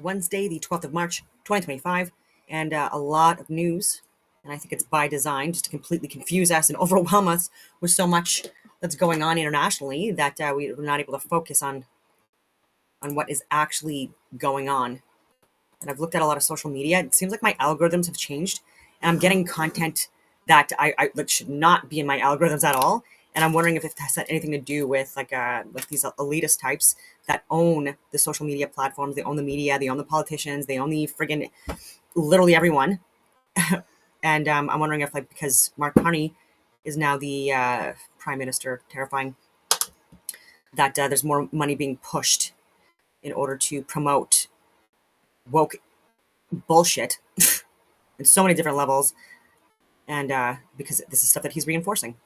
Wednesday, the 12th of March, 2025, and a lot of news. And I think it's by design just to completely confuse us and overwhelm us with so much that's going on internationally that we're not able to focus on what is actually going on. And I've looked at a lot of social media. It seems like my algorithms have changed, and I'm getting content that I that should not be in my algorithms at all. And I'm wondering if it has anything to do with like these elitist types that own the social media platforms. They own the media. They own the politicians. They own the friggin' literally everyone. And I'm wondering if like because Mark Carney is now the prime minister, terrifying, that there's more money being pushed in order to promote woke bullshit in so many different levels, and because this is stuff that he's reinforcing.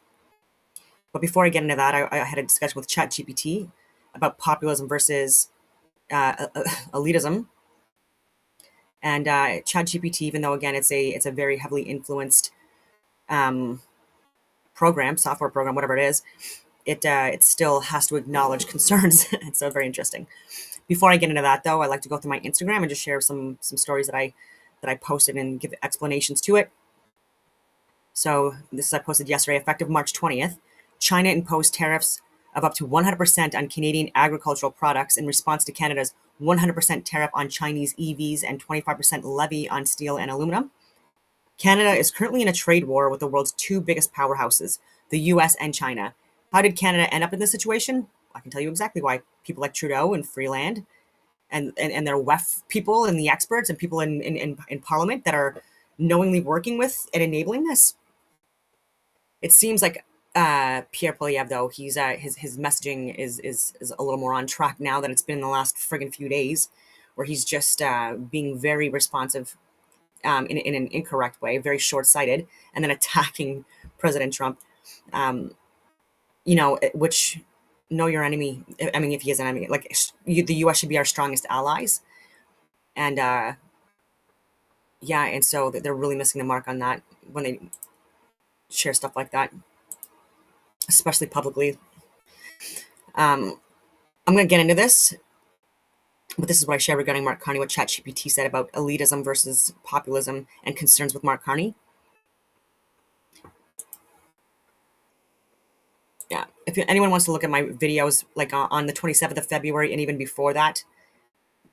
But before I get into that, I had a discussion with ChatGPT about populism versus elitism, and ChatGPT, even though again it's a very heavily influenced program, software program, whatever it is, it still has to acknowledge concerns. And so very interesting. Before I get into that, though, I like to go through my Instagram and just share some stories that I posted and give explanations to it. So this is I posted yesterday, effective March 20th. China imposed tariffs of up to 100% on Canadian agricultural products in response to Canada's 100% tariff on Chinese EVs and 25% levy on steel and aluminum. Canada is currently in a trade war with the world's two biggest powerhouses, the US and China. How did Canada end up in this situation? I can tell you exactly why. People like Trudeau and Freeland and their WEF people and the experts and people in Parliament that are knowingly working with and enabling this. It seems like Pierre Poilievre, though, he's his messaging is a little more on track now than it's been in the last friggin' few days, where he's just being very responsive in an incorrect way, very short-sighted, and then attacking President Trump. Which know your enemy. I mean, if he is an enemy, like the U.S. should be our strongest allies, and yeah, and so they're really missing the mark on that when they share stuff like that, especially publicly. I'm going to get into this, but this is what I share regarding Mark Carney, what ChatGPT said about elitism versus populism and concerns with Mark Carney. Yeah, if anyone wants to look at my videos, like on the 27th of February and even before that,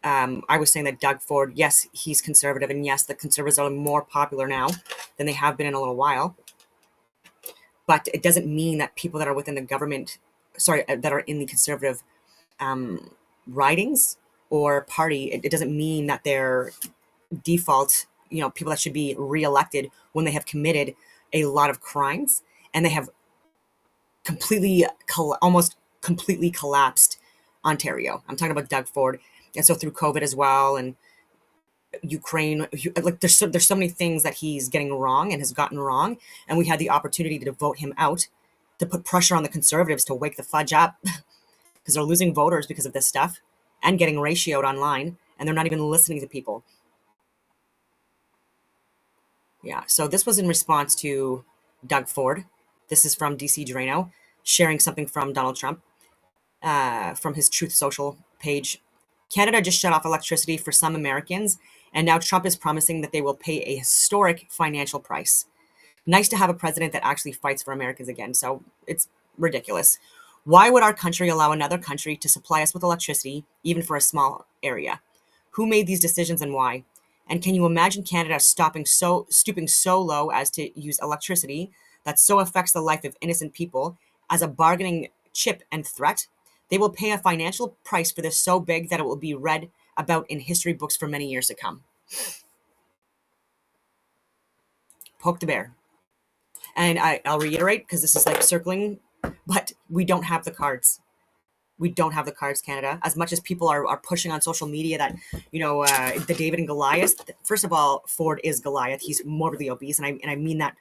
I was saying that Doug Ford, yes, he's conservative, and yes, the conservatives are more popular now than they have been in a little while. But it doesn't mean that people that are within the government, that are in the conservative ridings or party, it doesn't mean that they're default, people that should be reelected when they have committed a lot of crimes and they have almost completely collapsed Ontario. I'm talking about Doug Ford. And so through COVID as well, and Ukraine, like there's so many things that he's getting wrong and has gotten wrong, and we had the opportunity to vote him out, to put pressure on the conservatives to wake the fudge up, because they're losing voters because of this stuff and getting ratioed online, and they're not even listening to people. Yeah, so this was in response to Doug Ford. This is from DC Drano, sharing something from Donald Trump, from his Truth Social page. Canada just shut off electricity for some Americans, and now Trump is promising that they will pay a historic financial price. Nice to have a president that actually fights for Americans again, so it's ridiculous. Why would our country allow another country to supply us with electricity, even for a small area? Who made these decisions and why? And can you imagine Canada stooping so low as to use electricity that so affects the life of innocent people as a bargaining chip and threat? They will pay a financial price for this so big that it will be read about in history books for many years to come. Poke the bear. And I'll reiterate, because this is like circling, but we don't have the cards. We don't have the cards, Canada. As much as people are pushing on social media that, the David and Goliath. First of all, Ford is Goliath. He's morbidly obese, and I mean that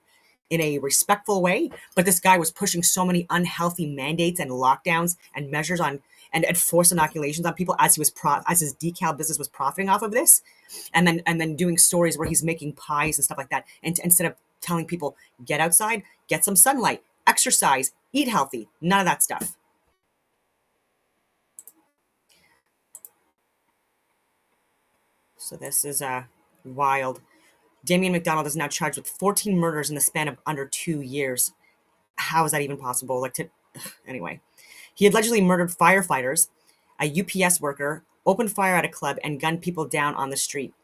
in a respectful way. But this guy was pushing so many unhealthy mandates and lockdowns and measures on and forced inoculations on people as his decal business was profiting off of this, and then doing stories where he's making pies and stuff like that, and instead of telling people get outside, get some sunlight, exercise, eat healthy, none of that stuff. So this is wild. Damien McDonald is now charged with 14 murders in the span of under 2 years. How is that even possible? Anyway, he allegedly murdered firefighters, a UPS worker, opened fire at a club, and gunned people down on the street.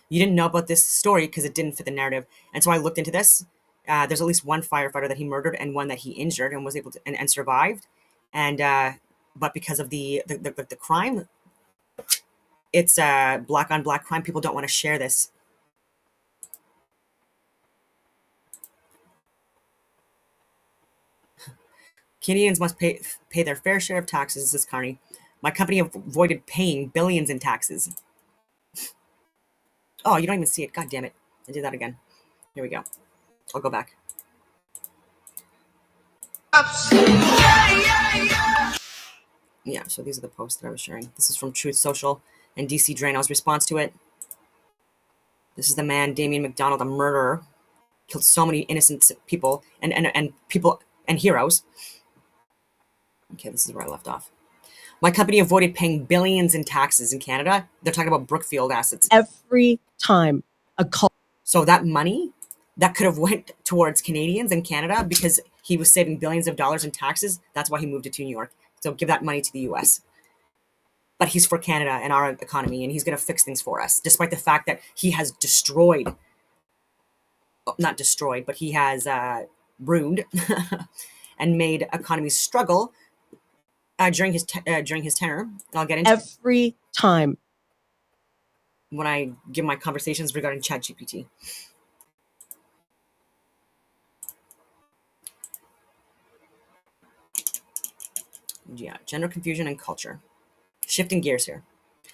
You didn't know about this story because it didn't fit the narrative, and so I looked into this. There's at least one firefighter that he murdered and one that he injured and was able to and survived, and but because of the crime, it's black on black crime. People don't want to share this. Canadians must pay their fair share of taxes, says Carney. My company avoided paying billions in taxes. Oh, you don't even see it. God damn it. I did that again. Here we go. I'll go back. Yeah, so these are the posts that I was sharing. This is from Truth Social and DC Drano's response to it. This is the man, Damien McDonald, a murderer. Killed so many innocent people and people and heroes. Okay, this is where I left off. My company avoided paying billions in taxes in Canada. They're talking about Brookfield assets. Every time so that money that could have went towards Canadians in Canada because he was saving billions of dollars in taxes. That's why he moved to New York. So give that money to the US. But he's for Canada and our economy, and he's going to fix things for us, despite the fact that he has destroyed, not destroyed, but he has ruined and made economies struggle during his tenure. And I'll get into every time when I give my conversations regarding ChatGPT. Yeah, gender confusion and culture. Shifting gears here.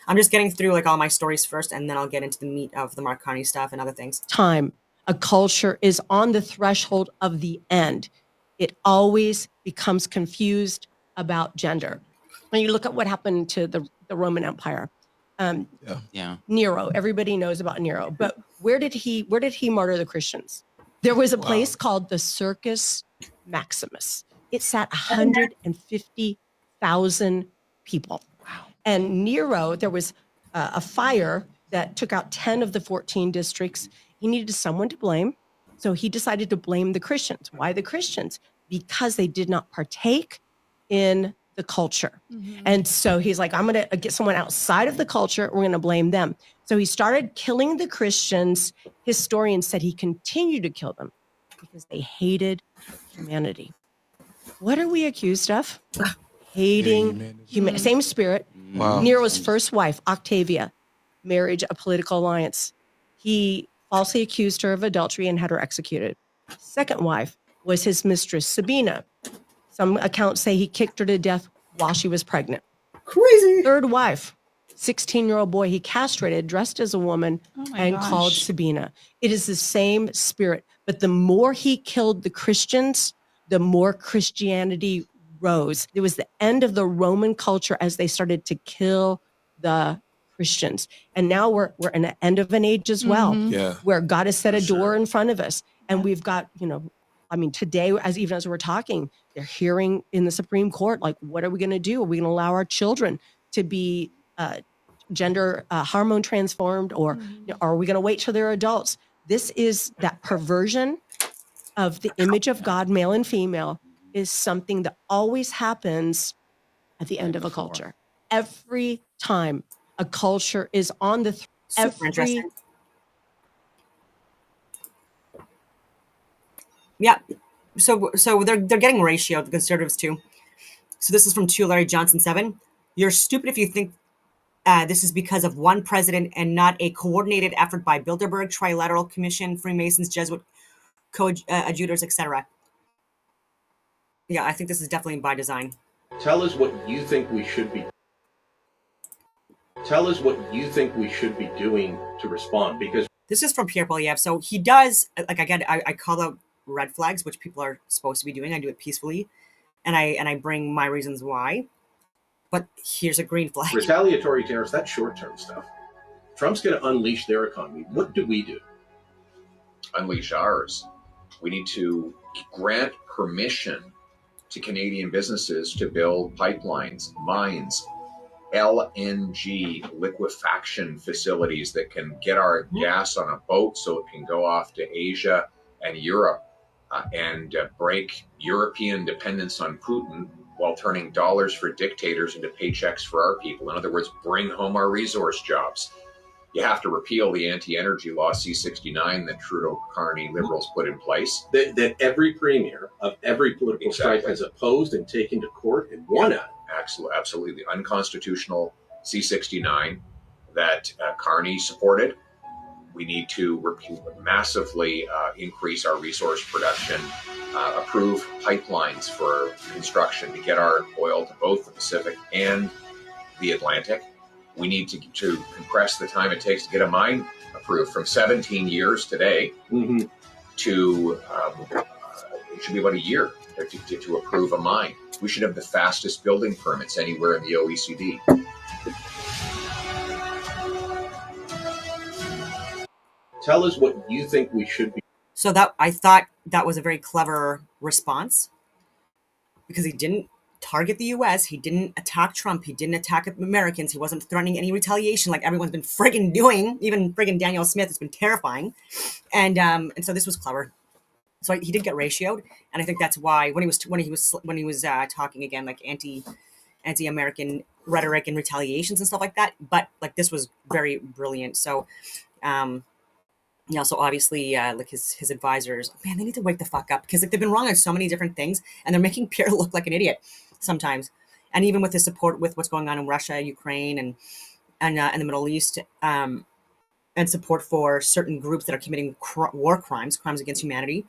I'm just getting through like all my stories first, and then I'll get into the meat of the Mark Carney stuff and other things. Time a culture is on the threshold of the end, it always becomes confused about gender. When you look at what happened to the Roman Empire, Nero, everybody knows about Nero, but where did he martyr the Christians? There was a place called the Circus Maximus. It sat 150,000 people. Wow. And Nero, there was a fire that took out 10 of the 14 districts. He needed someone to blame. So he decided to blame the Christians. Why the Christians? Because they did not partake in the culture. Mm-hmm. And so he's like, I'm going to get someone outside of the culture. We're going to blame them. So he started killing the Christians. Historians said he continued to kill them because they hated humanity. What are we accused of? Hating humanity. Same spirit. Wow. Nero's first wife, Octavia, married a political alliance. He falsely accused her of adultery and had her executed. Second wife was his mistress, Sabina. Some accounts say he kicked her to death while she was pregnant. Crazy. Third wife, 16-year-old boy he castrated, dressed as a woman, called Sabina. It is the same spirit. But the more he killed the Christians, the more Christianity rose. It was the end of the Roman culture as they started to kill the Christians. And now we're in the end of an age as well, where God has set a door in front of us. And we've got, today, as we're talking, they're hearing in the Supreme Court, like, what are we going to do? Are we going to allow our children to be gender hormone transformed, or are we going to wait till they're adults? This is that perversion of the image of God, male and female, is something that always happens at the end of a culture. Every time a culture is on the interesting. Yeah. So they're getting ratioed, the conservatives too. So this is from 2 Larry Johnson 7. You're stupid if you think this is because of one president and not a coordinated effort by Bilderberg, Trilateral Commission, Freemasons, Jesuit coadjutors, etc. Yeah, I think this is definitely by design. Tell us what you think we should be. Tell us what you think we should be doing to respond, because this is from Pierre Poilievre. So he does, like, again, I call out red flags, which people are supposed to be doing. I do it peacefully, and I bring my reasons why. But here's a green flag. Retaliatory tariffs, that's short-term stuff. Trump's going to unleash their economy. What do we do? Unleash ours. We need to grant permission to Canadian businesses to build pipelines, mines, LNG liquefaction facilities that can get our gas on a boat so it can go off to Asia and Europe and break European dependence on Putin while turning dollars for dictators into paychecks for our people. In other words, bring home our resource jobs. You have to repeal the anti-energy law C-69 that Trudeau, Carney, Liberals put in place. That every premier of every political stripe has opposed and taken to court and won at. Absolutely. Unconstitutional C-69 that Carney supported. We need to massively increase our resource production, approve pipelines for construction to get our oil to both the Pacific and the Atlantic. We need to compress the time it takes to get a mine approved from 17 years today to it should be about a year to approve a mine. We should have the fastest building permits anywhere in the OECD. Tell us what you think we should be. So that I thought that was a very clever response, because he didn't target the US, he didn't attack Trump, he didn't attack Americans, he wasn't threatening any retaliation like everyone's been friggin' doing. Even friggin' Daniel Smith has been terrifying. And so this was clever. So he did get ratioed, and I think that's why when he was talking again like anti-American rhetoric and retaliations and stuff like that, but like this was very brilliant. So so obviously like his advisors, man, they need to wake the fuck up, because like they've been wrong on so many different things, and they're making Pierre look like an idiot sometimes. And even with his support with what's going on in Russia, Ukraine, and in the Middle East, and support for certain groups that are committing war crimes against humanity.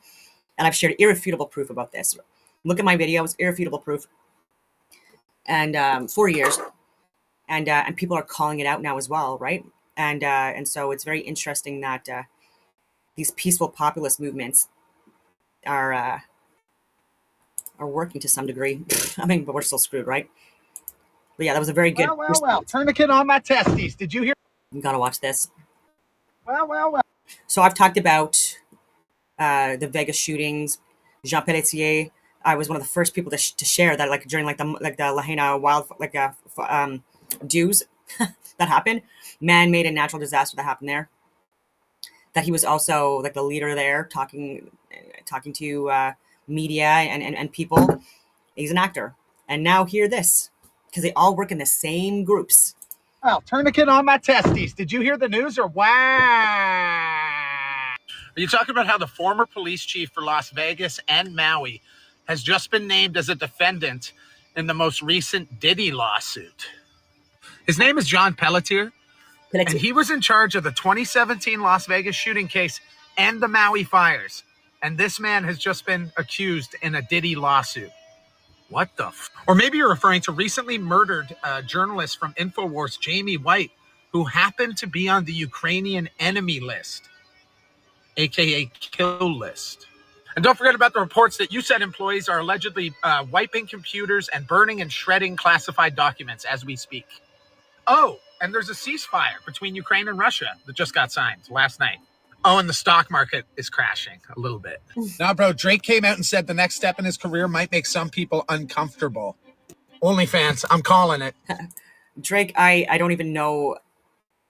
And I've shared irrefutable proof about this. Look at my videos, irrefutable proof. And 4 years, and people are calling it out now as well, right? And so it's very interesting that these peaceful populist movements are working to some degree. I mean, but we're still screwed, right? But yeah, that was a very good. Well. Tourniquet on my testes. Did you hear? You gotta watch this. Well. So I've talked about the Vegas shootings. Jean Pelletier. I was one of the first people to share that, like during the Lahaina wild dews that happened, man-made and natural disaster that happened there. That he was also like the leader there, talking to media and people. He's an actor, and now hear this, because they all work in the same groups. Well, tourniquet on my testes. Did you hear the news or wow? Are you talking about how the former police chief for Las Vegas and Maui has just been named as a defendant in the most recent Diddy lawsuit? His name is John Pelletier, and he was in charge of the 2017 Las Vegas shooting case and the Maui fires. And this man has just been accused in a Diddy lawsuit. What the Or maybe you're referring to recently murdered journalist from InfoWars, Jamie White, who happened to be on the Ukrainian enemy list, aka kill list. And don't forget about the reports that USAID employees are allegedly wiping computers and burning and shredding classified documents as we speak. Oh, and there's a ceasefire between Ukraine and Russia that just got signed last night. Oh, and the stock market is crashing a little bit. Now, bro, Drake came out and said the next step in his career might make some people uncomfortable. OnlyFans, I'm calling it. Drake, I don't even know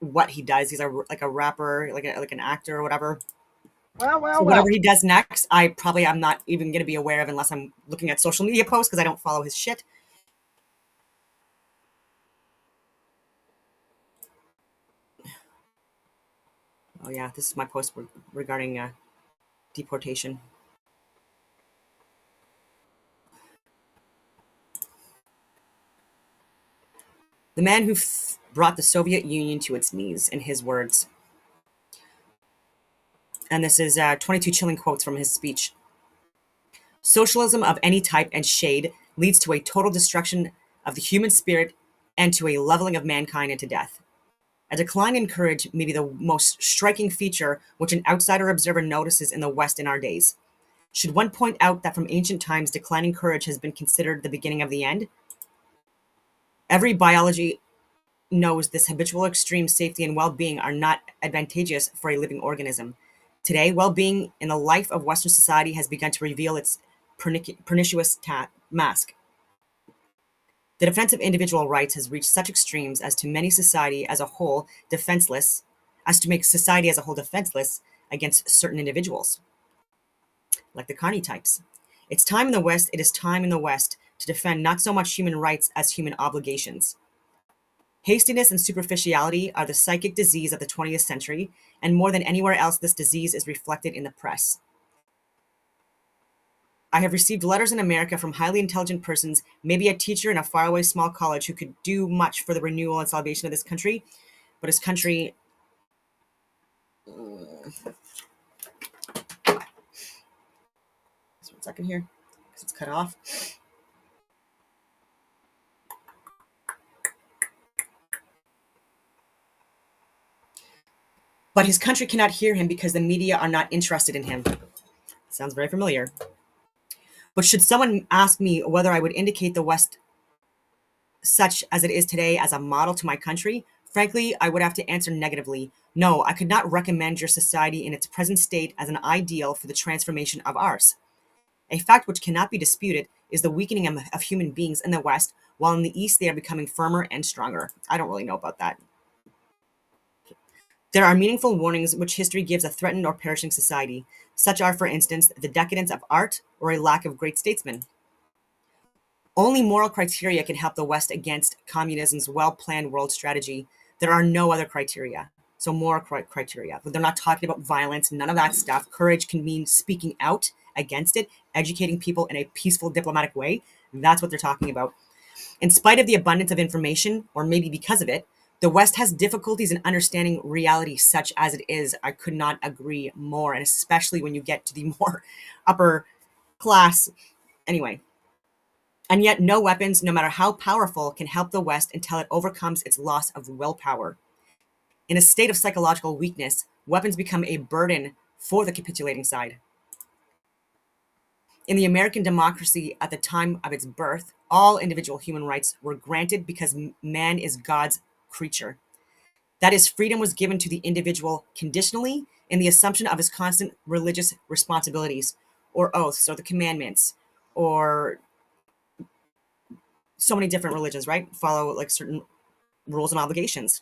what he does. He's like a rapper, like an actor or whatever. So whatever he does next, I'm not even going to be aware of unless I'm looking at social media posts, because I don't follow his shit. Oh yeah, this is my post regarding deportation. The man who brought the Soviet Union to its knees, in his words. And this is 22 chilling quotes from his speech. Socialism of any type and shade leads to a total destruction of the human spirit and to a leveling of mankind into death. A decline in courage may be the most striking feature which an outsider observer notices in the West in our days. Should one point out that from ancient times declining courage has been considered the beginning of the end? Every biology knows this habitual extreme safety and well-being are not advantageous for a living organism. Today, well-being in the life of Western society has begun to reveal its pernicious mask. The defense of individual rights has reached such extremes as to make society as a whole defenseless against certain individuals, like the Carney types. It is time in the West to defend not so much human rights as human obligations. Hastiness and superficiality are the psychic disease of the 20th century, and more than anywhere else, this disease is reflected in the press. I have received letters in America from highly intelligent persons, maybe a teacher in a faraway small college who could do much for the renewal and salvation of this country, but his country... Just 1 second here, because it's cut off. But his country cannot hear him because the media are not interested in him. Sounds very familiar. But should someone ask me whether I would indicate the West such as it is today as a model to my country, frankly, I would have to answer negatively. No, I could not recommend your society in its present state as an ideal for the transformation of ours. A fact which cannot be disputed is the weakening of human beings in the West, while in the East they are becoming firmer and stronger. I don't really know about that. There are meaningful warnings which history gives a threatened or perishing society. Such are, for instance, the decadence of art or a lack of great statesmen. Only moral criteria can help the West against communism's well-planned world strategy. There are no other criteria. So moral criteria. But they're not talking about violence, none of that stuff. Courage can mean speaking out against it, educating people in a peaceful, diplomatic way. That's what they're talking about. In spite of the abundance of information, or maybe because of it, the West has difficulties in understanding reality such as it is. I could not agree more, and especially when you get to the more upper class. Anyway. And yet no weapons, no matter how powerful, can help the West until it overcomes its loss of willpower. In a state of psychological weakness, weapons become a burden for the capitulating side. In the American democracy at the time of its birth, all individual human rights were granted because man is God's creature. That is, freedom was given to the individual conditionally in the assumption of his constant religious responsibilities, or oaths, or the commandments, or so many different religions, right? Follow like certain rules and obligations.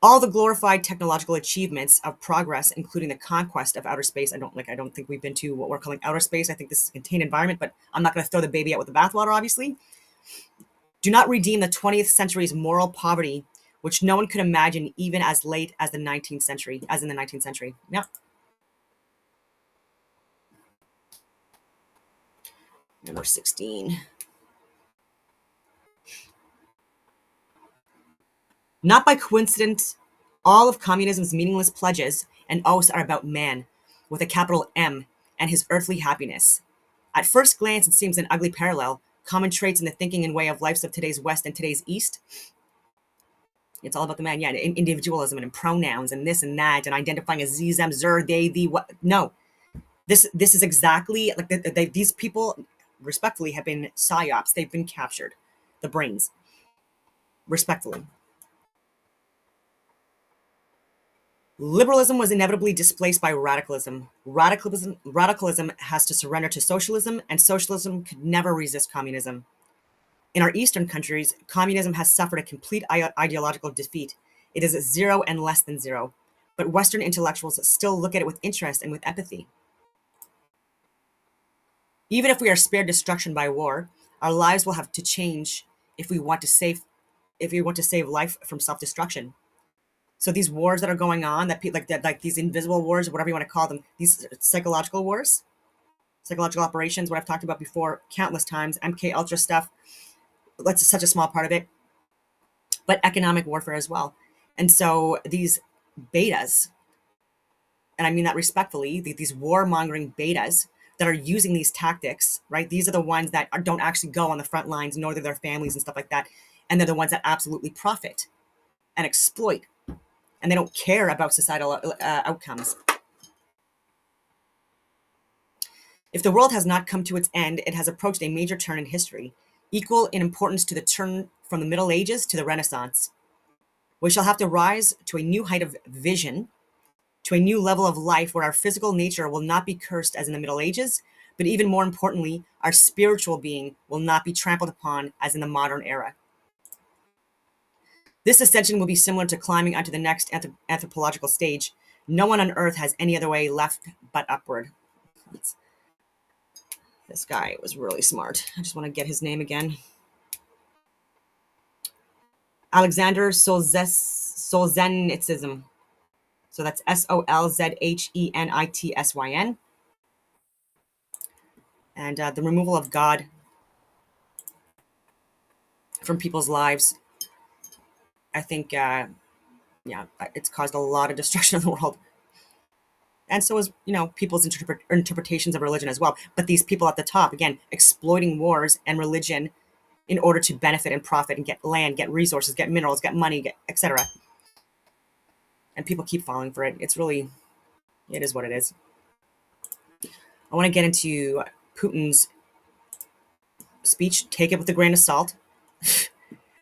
All the glorified technological achievements of progress, including the conquest of outer space. I don't think we've been to what we're calling outer space. I think this is a contained environment, but I'm not going to throw the baby out with the bathwater, obviously. Do not redeem the 20th century's moral poverty, which no one could imagine even as late as the 19th century, as in the 19th century. Yeah. Number 16. Not by coincidence, all of communism's meaningless pledges and oaths are about man, with a capital M, and his earthly happiness. At first glance, it seems an ugly parallel, common traits in the thinking and way of lives of today's West and today's East. It's all about the man, yeah, individualism and pronouns and this and that, and identifying as ze, them, zer, they, the, what. No, this is exactly like these people, respectfully, have been psyops. They've been captured, the brains, respectfully. Liberalism was inevitably displaced by radicalism. Radicalism has to surrender to socialism, and socialism could never resist communism. In our Eastern countries, communism has suffered a complete ideological defeat. It is 0 and less than 0. But Western intellectuals still look at it with interest and with empathy. Even if we are spared destruction by war, our lives will have to change if we want to save life from self-destruction. So these wars that are going on, like these invisible wars, whatever you want to call them, these psychological wars, psychological operations, what I've talked about before countless times, MK Ultra stuff, that's such a small part of it, but economic warfare as well. And so these betas, and I mean that respectfully, these warmongering betas that are using these tactics, right? These are the ones that don't actually go on the front lines, nor do their families and stuff like that. And they're the ones that absolutely profit and exploit. And they don't care about societal outcomes. If the world has not come to its end, it has approached a major turn in history, equal in importance to the turn from the Middle Ages to the Renaissance. We shall have to rise to a new height of vision, to a new level of life where our physical nature will not be cursed as in the Middle Ages, but even more importantly, our spiritual being will not be trampled upon as in the modern era. This ascension will be similar to climbing onto the next anthropological stage. No one on earth has any other way left but upward. This guy was really smart. I just want to get his name again. Alexander Solzhenitsyn. So that's Solzhenitsyn. And the removal of God from people's lives. I think, it's caused a lot of destruction in the world. And so is, people's interpretations of religion as well. But these people at the top, again, exploiting wars and religion in order to benefit and profit and get land, get resources, get minerals, get money, etc. And people keep falling for it. It is what it is. I want to get into Putin's speech. Take it with a grain of salt.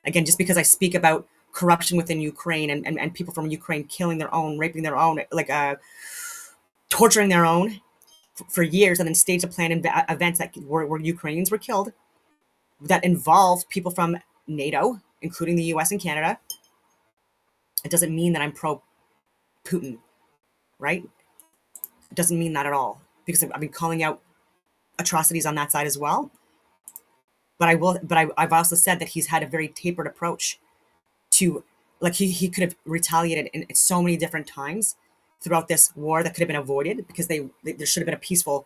Again, just because I speak about corruption within Ukraine and people from Ukraine killing their own, raping their own, torturing their own for years, and then staged a planned events that where Ukrainians were killed that involved people from NATO, including the US and Canada. It doesn't mean that I'm pro Putin, right? It doesn't mean that at all, because I've been calling out atrocities on that side as well. But I've also said that he's had a very tapered approach to, like, he could have retaliated in so many different times throughout this war that could have been avoided, because there should have been a peaceful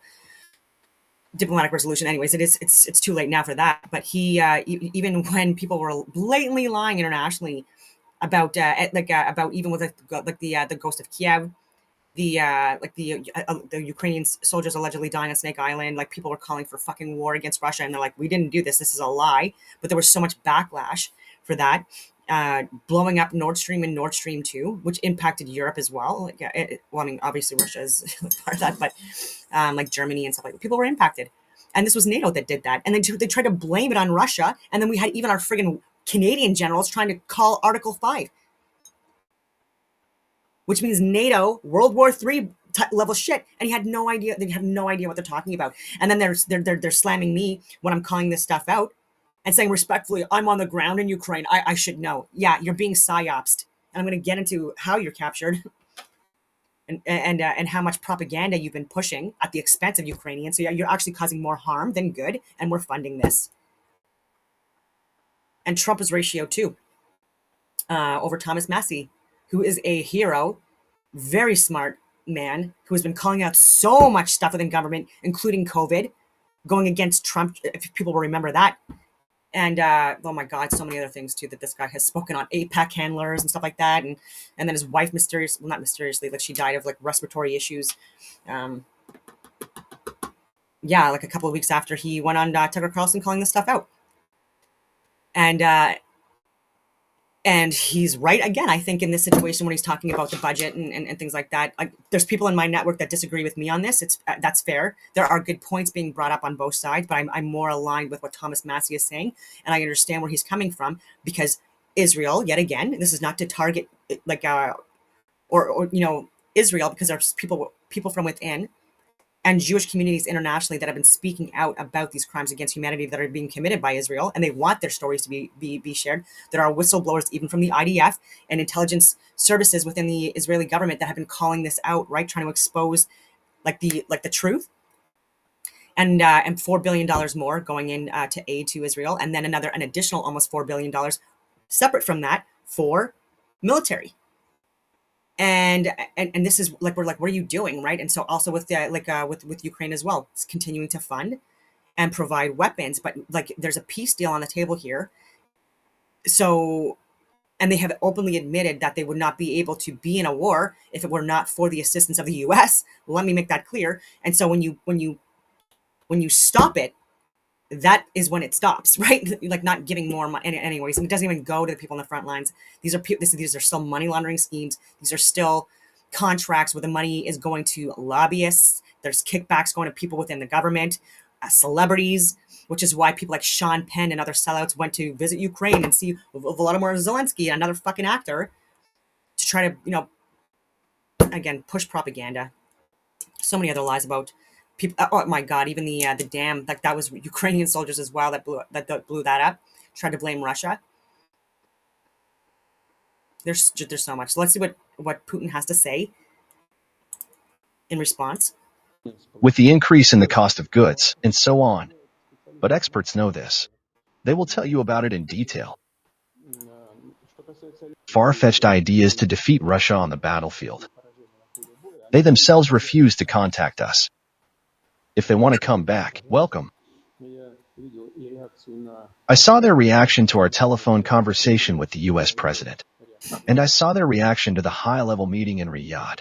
diplomatic resolution. Anyways, it's too late now for that. But he even when people were blatantly lying internationally about even with the ghost of Kiev, the Ukrainian soldiers allegedly dying on Snake Island, like, people were calling for fucking war against Russia, and they're like, we didn't do this is a lie. But there was so much backlash for that. Blowing up Nord Stream and Nord Stream 2, which impacted Europe as well. Obviously Russia is part of that, but like Germany and stuff like that, people were impacted. And this was NATO that did that. And then they tried to blame it on Russia. And then we had even our friggin' Canadian generals trying to call Article 5, which means NATO, World War III level shit. And he had no idea. They have no idea what they're talking about. And then they're slamming me when I'm calling this stuff out and saying respectfully, I'm on the ground in Ukraine. I should know. Yeah, you're being psyopsed. And I'm going to get into how you're captured and how much propaganda you've been pushing at the expense of Ukrainians. So yeah, you're actually causing more harm than good, and we're funding this. And Trump is ratio too, over Thomas Massie, who is a hero, very smart man, who has been calling out so much stuff within government, including COVID, going against Trump, if people will remember that. And oh my God, so many other things too that this guy has spoken on, APAC handlers and stuff like that. And then his wife not mysteriously, like, she died of like respiratory issues. Like a couple of weeks after he went on Tucker Carlson calling this stuff out. And he's right again, I think, in this situation when he's talking about the budget and things like that. Like, there's people in my network that disagree with me on this. That's fair. There are good points being brought up on both sides, but I'm more aligned with what Thomas Massie is saying, and I understand where he's coming from, because Israel, yet again, this is not to target Israel, because there's people from within and Jewish communities internationally that have been speaking out about these crimes against humanity that are being committed by Israel, and they want their stories to be shared. There are whistleblowers even from the IDF and intelligence services within the Israeli government that have been calling this out, right, trying to expose the truth. And $4 billion more going in to aid to Israel, and then an additional almost $4 billion separate from that for military. And this is like, we're like, what are you doing, right? And so also with with Ukraine as well, it's continuing to fund and provide weapons, but like, there's a peace deal on the table here. So, and they have openly admitted that they would not be able to be in a war if it were not for the assistance of the U.S. Let me make that clear. And so when you stop it, that is when it stops, right? Like, not giving more money anyways. And it doesn't even go to the people on the front lines. These are still money laundering schemes. These are still contracts where the money is going to lobbyists. There's kickbacks going to people within the government, celebrities, which is why people like Sean Penn and other sellouts went to visit Ukraine and see Volodymyr Zelensky, another fucking actor, to try to, again, push propaganda. So many other lies about people, oh my God, even the dam, like that was Ukrainian soldiers as well that blew that up. Tried to blame Russia. There's so much. So let's see what Putin has to say in response. With the increase in the cost of goods and so on. But experts know this. They will tell you about it in detail. Far-fetched ideas to defeat Russia on the battlefield. They themselves refuse to contact us. If they want to come back, welcome. I saw their reaction to our telephone conversation with the US president. And I saw their reaction to the high-level meeting in Riyadh.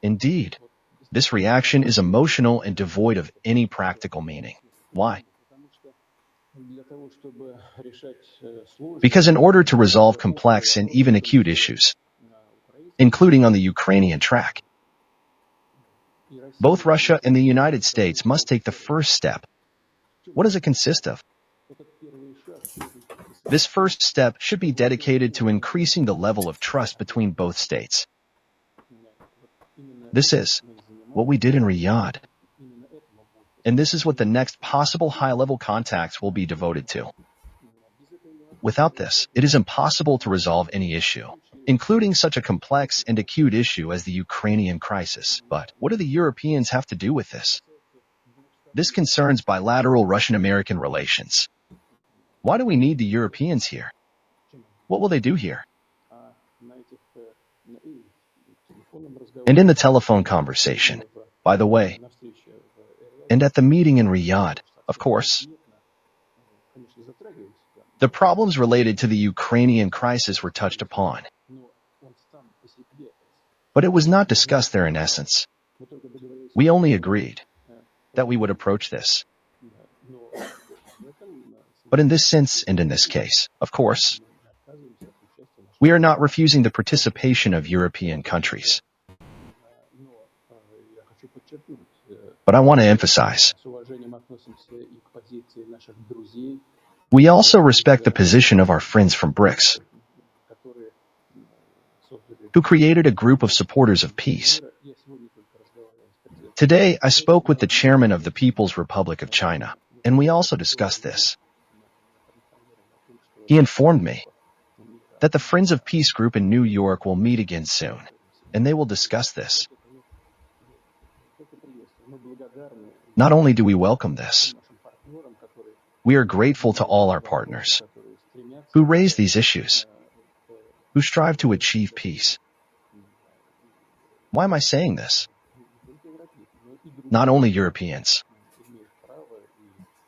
Indeed, this reaction is emotional and devoid of any practical meaning. Why? Because in order to resolve complex and even acute issues, including on the Ukrainian track, both Russia and the United States must take the first step. What does it consist of? This first step should be dedicated to increasing the level of trust between both states. This is what we did in Riyadh. And this is what the next possible high-level contacts will be devoted to. Without this, it is impossible to resolve any issue, including such a complex and acute issue as the Ukrainian crisis. But what do the Europeans have to do with this? This concerns bilateral Russian-American relations. Why do we need the Europeans here? What will they do here? And in the telephone conversation, by the way, and at the meeting in Riyadh, of course, the problems related to the Ukrainian crisis were touched upon. But it was not discussed there in essence. We only agreed that we would approach this. But in this sense and in this case, of course, we are not refusing the participation of European countries. But I want to emphasize, we also respect the position of our friends from BRICS, who created a group of supporters of peace. Today, I spoke with the chairman of the People's Republic of China, and we also discussed this. He informed me that the Friends of Peace group in New York will meet again soon, and they will discuss this. Not only do we welcome this, we are grateful to all our partners who raise these issues, who strive to achieve peace. Why am I saying this? Not only Europeans,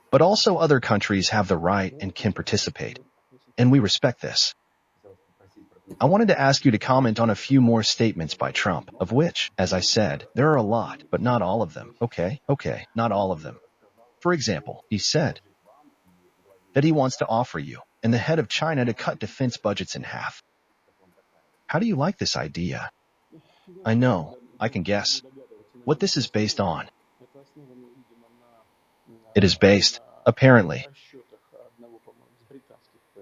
but also other countries have the right and can participate, and we respect this. I wanted to ask you to comment on a few more statements by Trump, of which, as I said, there are a lot, but not all of them. Okay, not all of them. For example, he said that he wants to offer you and the head of China to cut defense budgets in half. How do you like this idea? I know, I can guess what this is based on. It is based, apparently,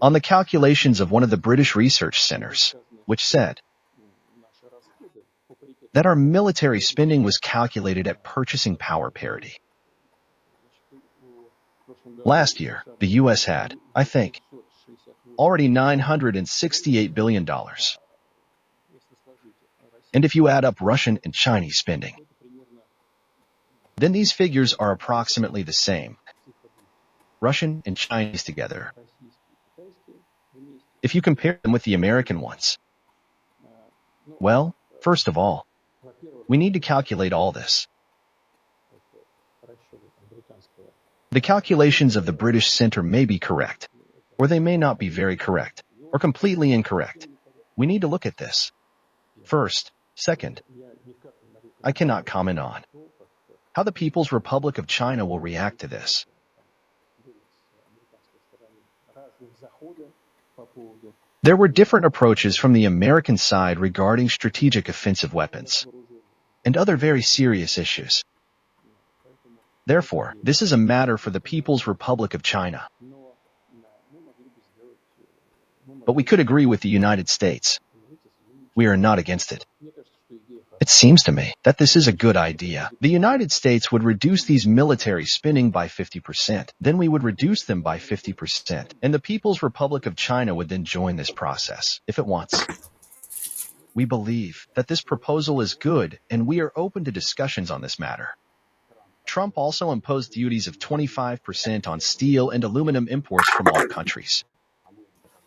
on the calculations of one of the British research centers, which said that our military spending was calculated at purchasing power parity. Last year, the U.S. had, I think, already $968 billion. And if you add up Russian and Chinese spending, then these figures are approximately the same. Russian and Chinese together. If you compare them with the American ones, well, first of all, we need to calculate all this. The calculations of the British Center may be correct, or they may not be very correct, or completely incorrect. We need to look at this. First, second, I cannot comment on how the People's Republic of China will react to this. There were different approaches from the American side regarding strategic offensive weapons and other very serious issues. Therefore, this is a matter for the People's Republic of China. But we could agree with the United States. We are not against it. It seems to me that this is a good idea. The United States would reduce these military spending by 50%. Then we would reduce them by 50%. And the People's Republic of China would then join this process, if it wants. We believe that this proposal is good, and we are open to discussions on this matter. Trump also imposed duties of 25% on steel and aluminum imports from all countries.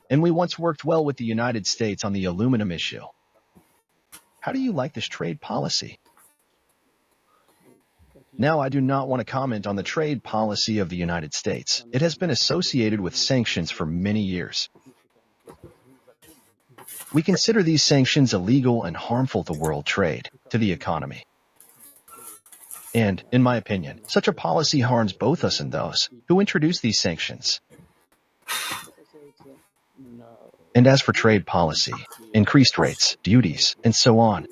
And we once worked well with the United States on the aluminum issue. How do you like this trade policy? Now, I do not want to comment on the trade policy of the United States. It has been associated with sanctions for many years. We consider these sanctions illegal and harmful to world trade, to the economy. And, in my opinion, such a policy harms both us and those who introduce these sanctions. And as for trade policy, increased rates, duties, and so on,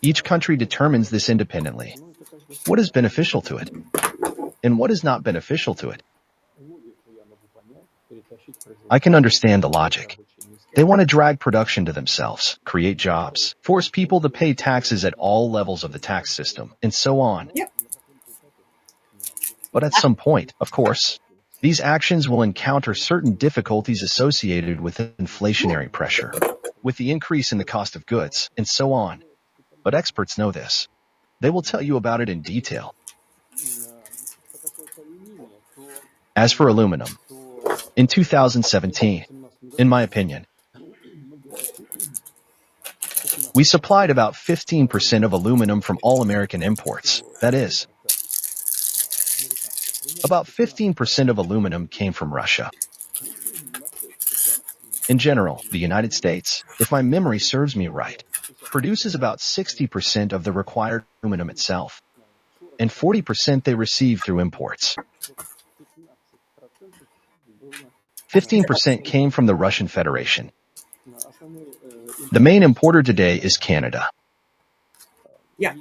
each country determines this independently. What is beneficial to it, and what is not beneficial to it? I can understand the logic. They want to drag production to themselves, create jobs, force people to pay taxes at all levels of the tax system, and so on. Yep. But at some point, of course, these actions will encounter certain difficulties associated with inflationary pressure, with the increase in the cost of goods, and so on. But experts know this. They will tell you about it in detail. As for aluminum, in 2017, in my opinion, we supplied about 15% of aluminum from all American imports. That is, about 15% of aluminum came from Russia. In general, the United States, if my memory serves me right, produces about 60% of the required aluminum itself, and 40% they receive through imports. 15% came from the Russian Federation. The main importer today is Canada. Yeah.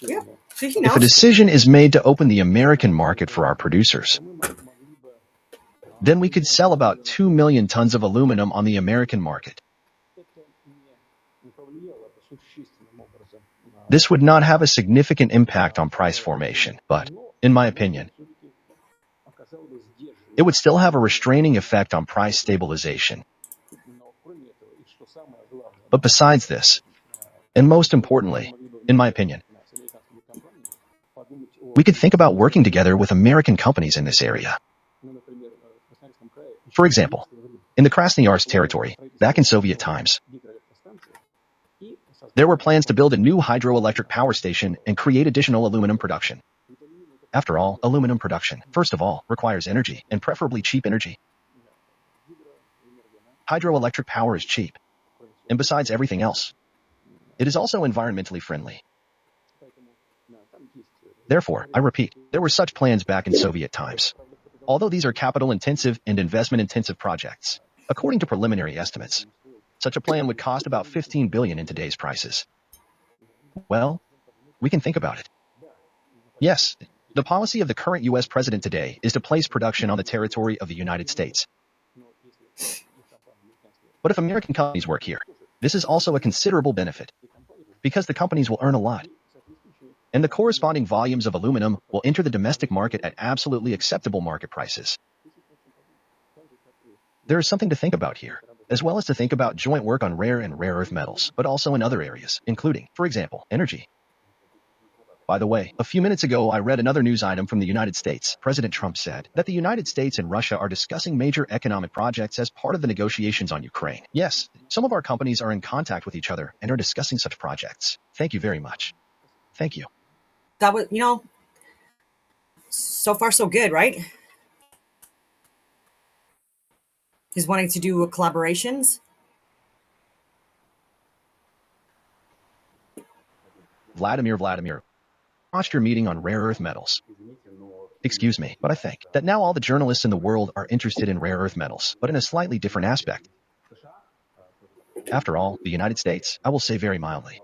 Yeah. So he If a knows. decision is made to open the American market for our producers, then we could sell about 2 million tons of aluminum on the American market. This would not have a significant impact on price formation, but, in my opinion, it would still have a restraining effect on price stabilization. But besides this, and most importantly, in my opinion, we could think about working together with American companies in this area. For example, in the Krasnoyarsk territory, back in Soviet times, there were plans to build a new hydroelectric power station and create additional aluminum production. After all, aluminum production, first of all, requires energy, and preferably cheap energy. Hydroelectric power is cheap, and besides everything else, it is also environmentally friendly. Therefore, I repeat, there were such plans back in Soviet times. Although these are capital-intensive and investment-intensive projects, according to preliminary estimates, such a plan would cost about $15 billion in today's prices. Well, we can think about it. Yes, the policy of the current U.S. president today is to place production on the territory of the United States. But if American companies work here, this is also a considerable benefit, because the companies will earn a lot, and the corresponding volumes of aluminum will enter the domestic market at absolutely acceptable market prices. There is something to think about here, as well as to think about joint work on rare and rare earth metals, but also in other areas, including, for example, energy. By the way, a few minutes ago I read another news item from the United States. President Trump said that the United States and Russia are discussing major economic projects as part of the negotiations on Ukraine. Yes, some of our companies are in contact with each other and are discussing such projects. Thank you very much. Thank you. That was, so far so good, right? He's wanting to do collaborations. Vladimir, watched your meeting on rare earth metals. Excuse me, but I think that now all the journalists in the world are interested in rare earth metals, but in a slightly different aspect. After all, the United States, I will say very mildly,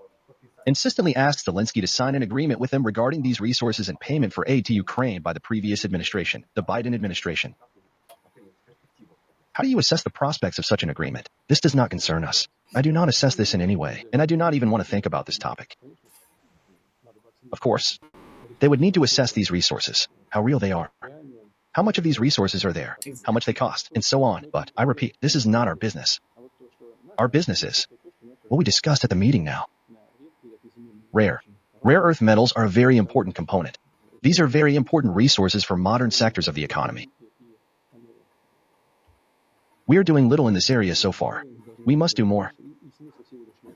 insistently asked Zelensky to sign an agreement with them regarding these resources and payment for aid to Ukraine by the previous administration, the Biden administration. How do you assess the prospects of such an agreement? This does not concern us. I do not assess this in any way, and I do not even want to think about this topic. Of course, they would need to assess these resources, how real they are, how much of these resources are there, how much they cost, and so on. But I repeat, this is not our business. Our business is what we discussed at the meeting now. Rare earth metals are a very important component. These are very important resources for modern sectors of the economy. We are doing little in this area so far. We must do more.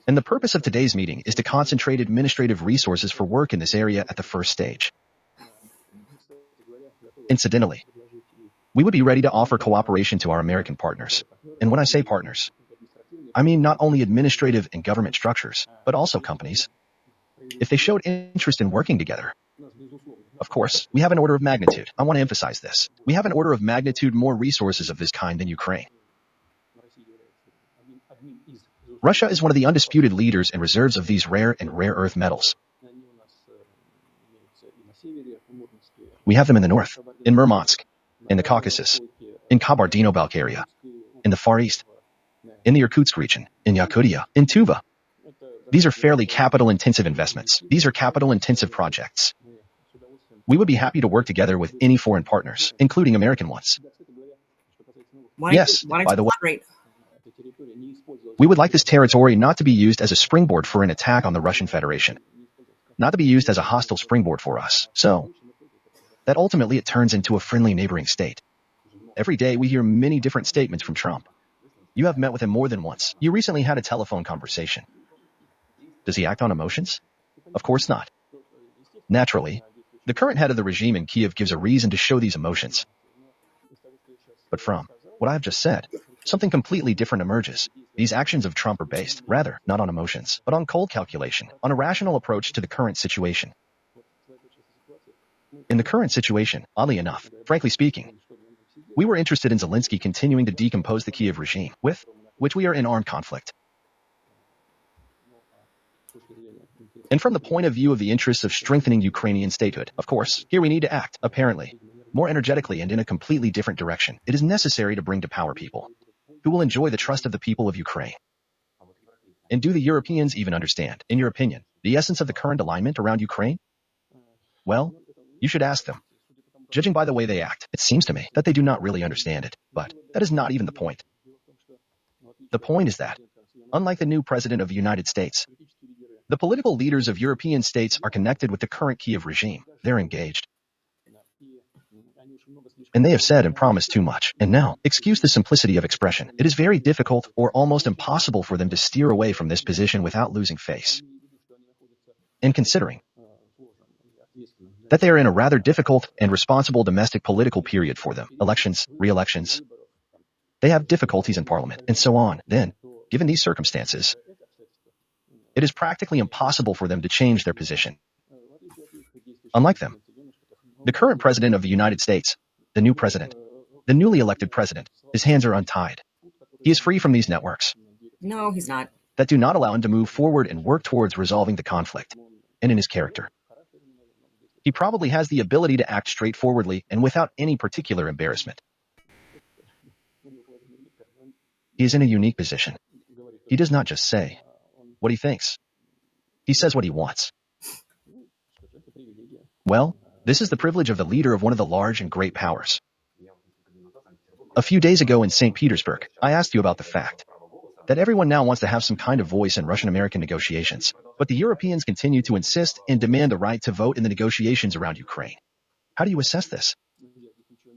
And the purpose of today's meeting is to concentrate administrative resources for work in this area at the first stage. Incidentally, we would be ready to offer cooperation to our American partners. And when I say partners, I mean not only administrative and government structures, but also companies. If they showed interest in working together. Of course, we have an order of magnitude. I want to emphasize this. We have an order of magnitude more resources of this kind than Ukraine. Russia is one of the undisputed leaders and reserves of these rare and rare earth metals. We have them in the north, in Murmansk, in the Caucasus, in Kabardino-Balkaria, in the Far East, in the Irkutsk region, in Yakutia, in Tuva. These are fairly capital-intensive investments. These are capital-intensive projects. We would be happy to work together with any foreign partners, including American ones. Yes, by the way, we would like this territory not to be used as a springboard for an attack on the Russian Federation, not to be used as a hostile springboard for us, so that ultimately it turns into a friendly neighboring state. Every day we hear many different statements from Trump. You have met with him more than once. You recently had a telephone conversation. Does he act on emotions? Of course not. Naturally, the current head of the regime in Kiev gives a reason to show these emotions. But from what I have just said, something completely different emerges. These actions of Trump are based, rather, not on emotions, but on cold calculation, on a rational approach to the current situation. In the current situation, oddly enough, frankly speaking, we were interested in Zelensky continuing to decompose the Kiev regime, with which we are in armed conflict. And from the point of view of the interests of strengthening Ukrainian statehood, of course, here we need to act, apparently, more energetically and in a completely different direction. It is necessary to bring to power people who will enjoy the trust of the people of Ukraine. And do the Europeans even understand, in your opinion, the essence of the current alignment around Ukraine? Well, you should ask them. Judging by the way they act, it seems to me that they do not really understand it, but that is not even the point. The point is that, unlike the new president of the United States, the political leaders of European states are connected with the current Kiev regime. They're engaged. And they have said and promised too much. And now, excuse the simplicity of expression, it is very difficult or almost impossible for them to steer away from this position without losing face. And considering that they are in a rather difficult and responsible domestic political period for them, elections, re-elections, they have difficulties in parliament, and so on, then, given these circumstances, it is practically impossible for them to change their position. Unlike them, the current president of the United States, the new president, the newly elected president, his hands are untied. He is free from these networks. No, he's not. That do not allow him to move forward and work towards resolving the conflict. And in his character, he probably has the ability to act straightforwardly and without any particular embarrassment. He is in a unique position. He does not just say what he thinks. He says what he wants. Well, this is the privilege of the leader of one of the large and great powers. A few days ago in St. Petersburg, I asked you about the fact that everyone now wants to have some kind of voice in Russian-American negotiations, but the Europeans continue to insist and demand the right to vote in the negotiations around Ukraine. How do you assess this?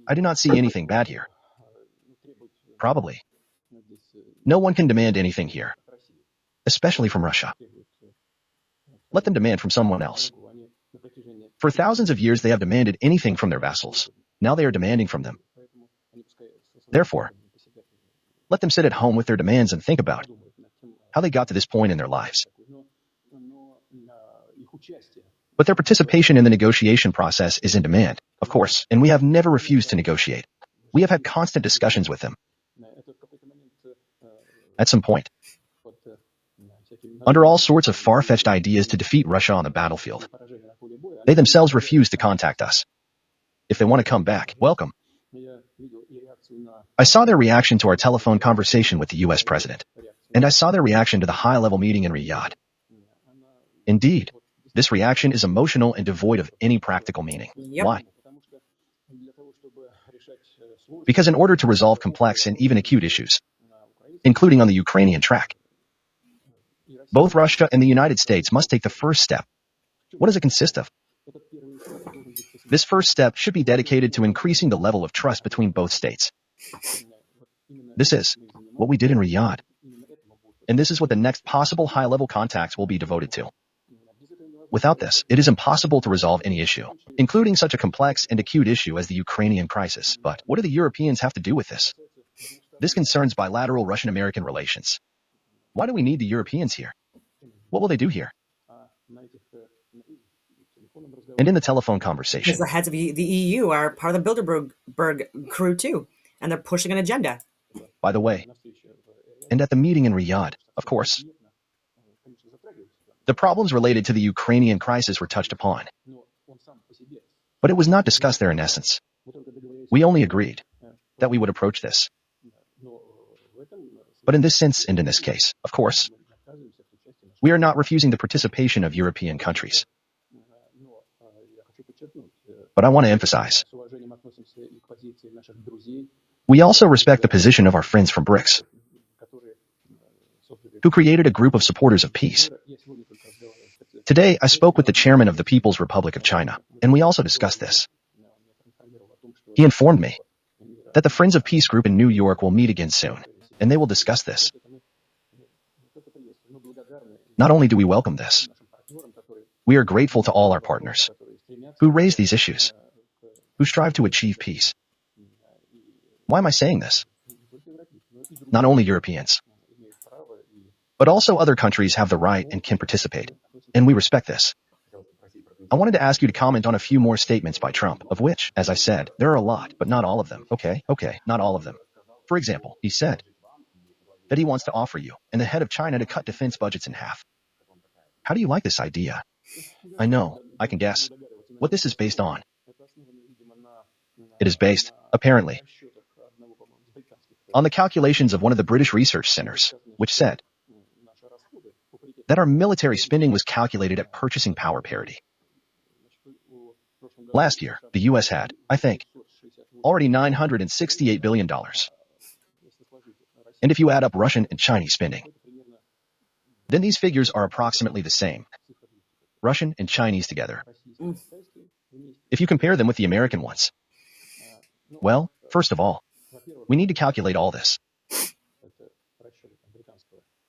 I do not see anything bad here. Probably. No one can demand anything here, especially from Russia. Let them demand from someone else. For thousands of years they have demanded anything from their vassals. Now they are demanding from them. Therefore, let them sit at home with their demands and think about how they got to this point in their lives. But their participation in the negotiation process is in demand, of course, and we have never refused to negotiate. We have had constant discussions with them. At some point, under all sorts of far-fetched ideas to defeat Russia on the battlefield, they themselves refuse to contact us. If they want to come back, welcome. I saw their reaction to our telephone conversation with the US president. and I saw their reaction to the high-level meeting in Riyadh. Indeed, this reaction is emotional and devoid of any practical meaning. Yep. Why? Because in order to resolve complex and even acute issues, including on the Ukrainian track, both Russia and the United States must take the first step. What does it consist of? This first step should be dedicated to increasing the level of trust between both states. This is what we did in Riyadh. And this is what the next possible high-level contacts will be devoted to. Without this, it is impossible to resolve any issue, including such a complex and acute issue as the Ukrainian crisis. But what do the Europeans have to do with this? This concerns bilateral Russian-American relations. Why do we need the Europeans here? What will they do here? And in the telephone conversation, Because the heads of the EU are part of the Bilderberg crew too, and they're pushing an agenda. by the way, and at the meeting in Riyadh, of course, the problems related to the Ukrainian crisis were touched upon. But it was not discussed there in essence. We only agreed that we would approach this. But in this sense and in this case, of course, we are not refusing the participation of European countries. But I want to emphasize, we also respect the position of our friends from BRICS, who created a group of supporters of peace. Today, I spoke with the chairman of the People's Republic of China, and we also discussed this. He informed me that the Friends of Peace group in New York will meet again soon, and they will discuss this. Not only do we welcome this, we are grateful to all our partners who raise these issues, who strive to achieve peace. Why am I saying this? Not only Europeans, but also other countries have the right and can participate, and we respect this. I wanted to ask you to comment on a few more statements by Trump, of which, as I said, there are a lot, but not all of them. Okay, not all of them. For example, he said that he wants to offer you and the head of China to cut defense budgets in half. How do you like this idea? I know, I can guess what this is based on. It is based, apparently, on the calculations of one of the British research centers, which said that our military spending was calculated at purchasing power parity. Last year, the US had, I think, already $968 billion. And if you add up Russian and Chinese spending, then these figures are approximately the same. Russian and Chinese together. If you compare them with the American ones, well, first of all, we need to calculate all this.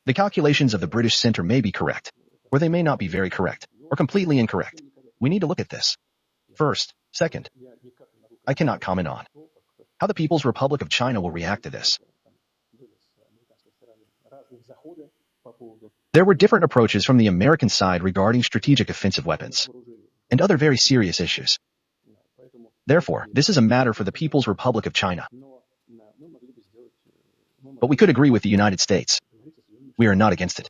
The calculations of the British Center may be correct, or they may not be very correct, or completely incorrect. We need to look at this. First. Second, I cannot comment on how the People's Republic of China will react to this. There were different approaches from the American side regarding strategic offensive weapons and other very serious issues. Therefore, this is a matter for the People's Republic of China. But we could agree with the United States. We are not against it.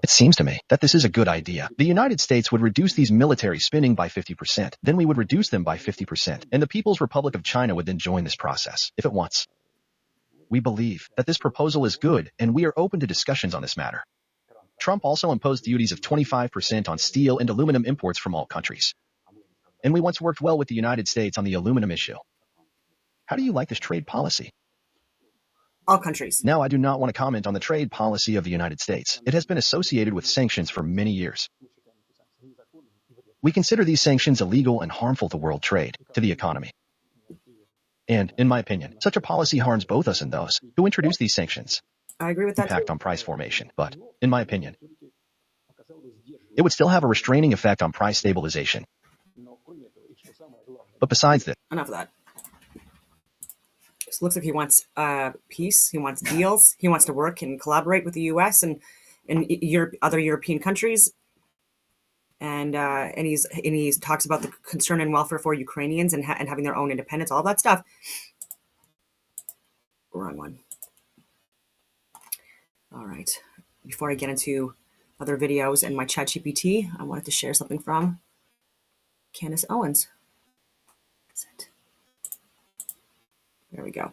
It seems to me that this is a good idea. The United States would reduce these military spending by 50%. Then we would reduce them by 50%. And the People's Republic of China would then join this process, if it wants. We believe that this proposal is good, and we are open to discussions on this matter. Trump also imposed duties of 25% on steel and aluminum imports from all countries. And we once worked well with the United States on the aluminum issue. How do you like this trade policy? All countries. Now, I do not want to comment on the trade policy of the United States. It has been associated with sanctions for many years. We consider these sanctions illegal and harmful to world trade, to the economy. And, in my opinion, such a policy harms both us and those who introduce these sanctions. I agree with that. Impact on price formation, but, in my opinion, it would still have a restraining effect on price stabilization. But besides this, Enough of that. So it looks like he wants peace. He wants deals. He wants to work and collaborate with the U.S. and other European countries. And he talks about the concern and welfare for Ukrainians and having their own independence, all that stuff. Wrong one. All right. Before I get into other videos and my ChatGPT, I wanted to share something from Candace Owens. That's it. There we go.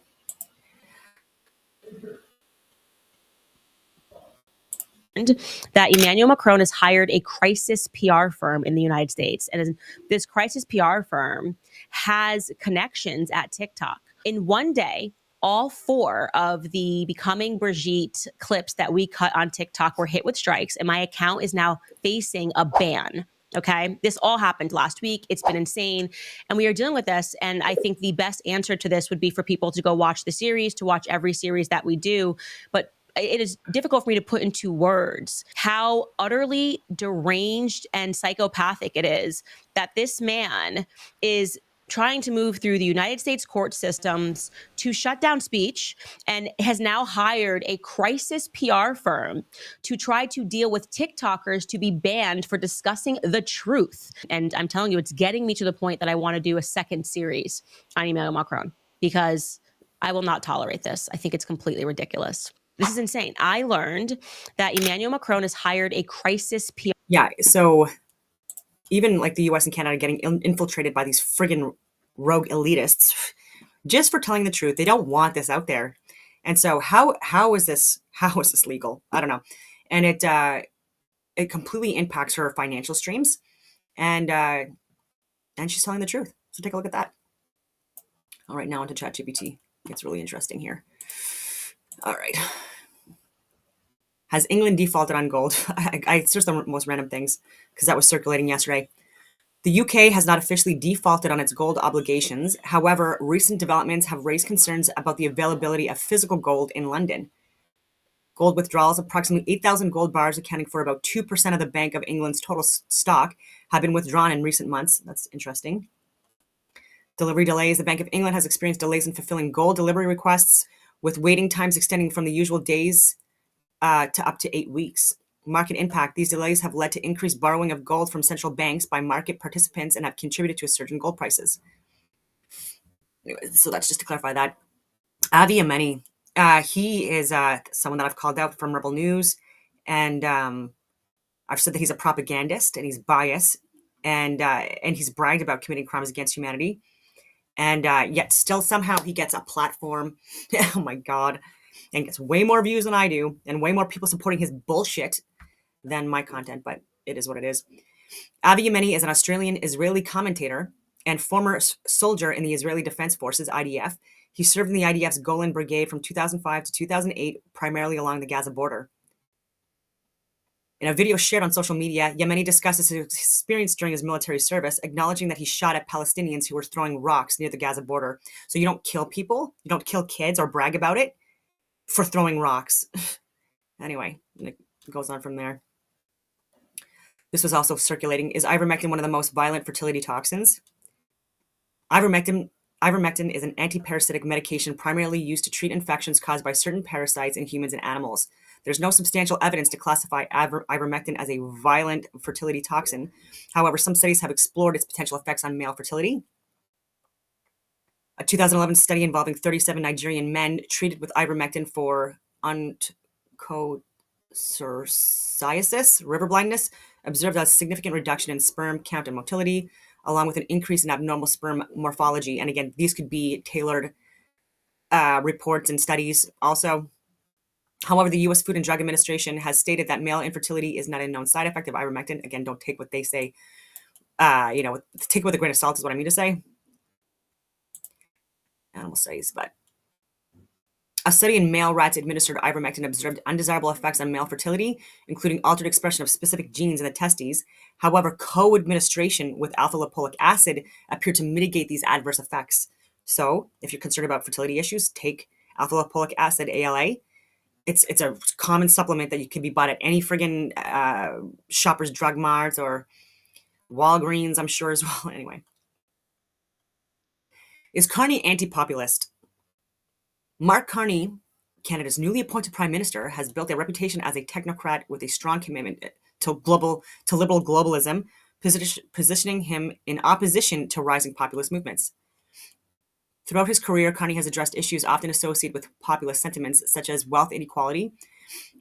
that Emmanuel Macron has hired a crisis PR firm in the United States. And this crisis PR firm has connections at TikTok. In one day, all 4 of the Becoming Brigitte clips that we cut on TikTok were hit with strikes, and my account is now facing a ban. Okay, this all happened last week. It's been insane. And we are dealing with this. And I think the best answer to this would be for people to go watch the series, to watch every series that we do. But it is difficult for me to put into words how utterly deranged and psychopathic it is that this man is trying to move through the United States court systems to shut down speech, and has now hired a crisis PR firm to try to deal with TikTokers to be banned for discussing the truth. And I'm telling you, it's getting me to the point that I want to do a second series on Emmanuel Macron, because I will not tolerate this. I think it's completely ridiculous. This is insane. I learned that Emmanuel Macron has hired a crisis PR. Yeah, so even like the US and Canada getting infiltrated by these friggin' rogue elitists just for telling the truth. They don't want this out there. And so how is this legal? I don't know. And it completely impacts her financial streams, and she's telling the truth. So take a look at that. All right, now onto ChatGPT. It's really interesting here. All right. Has England defaulted on gold? I searched the most random things because that was circulating yesterday. The UK has not officially defaulted on its gold obligations. However, recent developments have raised concerns about the availability of physical gold in London. Gold withdrawals, approximately 8,000 gold bars, accounting for about 2% of the Bank of England's total stock, have been withdrawn in recent months. That's interesting. Delivery delays. The Bank of England has experienced delays in fulfilling gold delivery requests, with waiting times extending from the usual days to up to 8 weeks. Market impact. These delays have led to increased borrowing of gold from central banks by market participants and have contributed to a surge in gold prices. Anyway, so that's just to clarify that. Avi Yemeni, he is someone that I've called out from Rebel News, and I've said that he's a propagandist and he's biased, and he's bragged about committing crimes against humanity, and yet still somehow he gets a platform. Oh my God. And gets way more views than I do, and way more people supporting his bullshit than my content, but it is what it is. Avi Yemeni is an Australian-Israeli commentator and former soldier in the Israeli Defense Forces, IDF. He served in the IDF's Golan Brigade from 2005 to 2008, primarily along the Gaza border. In a video shared on social media, Yemeni discusses his experience during his military service, acknowledging that he shot at Palestinians who were throwing rocks near the Gaza border. So you don't kill people, you don't kill kids or brag about it for throwing rocks. Anyway, it goes on from there. This was also circulating. Is ivermectin one of the most violent fertility toxins? Ivermectin is an antiparasitic medication primarily used to treat infections caused by certain parasites in humans and animals. There's no substantial evidence to classify ivermectin as a violent fertility toxin. However, some studies have explored its potential effects on male fertility. A 2011 study involving 37 Nigerian men treated with ivermectin for onchocerciasis, river blindness, observed a significant reduction in sperm count and motility, along with an increase in abnormal sperm morphology. And again, these could be tailored reports and studies also. However, the U.S. Food and Drug Administration has stated that male infertility is not a known side effect of ivermectin. Again, don't take what they say, take it with a grain of salt is what I mean to say. Animal studies, but a study in male rats administered ivermectin observed undesirable effects on male fertility, including altered expression of specific genes in the testes. However, co-administration with alpha-lipoic acid appeared to mitigate these adverse effects. So, if you're concerned about fertility issues, take alpha-lipoic acid, ALA. It's a common supplement that you can be bought at any friggin' Shoppers Drug Marts or Walgreens, I'm sure as well. Anyway. Is Carney anti-populist? Mark Carney, Canada's newly appointed Prime Minister, has built a reputation as a technocrat with a strong commitment to liberal globalism, positioning him in opposition to rising populist movements. Throughout his career, Carney has addressed issues often associated with populist sentiments, such as wealth inequality.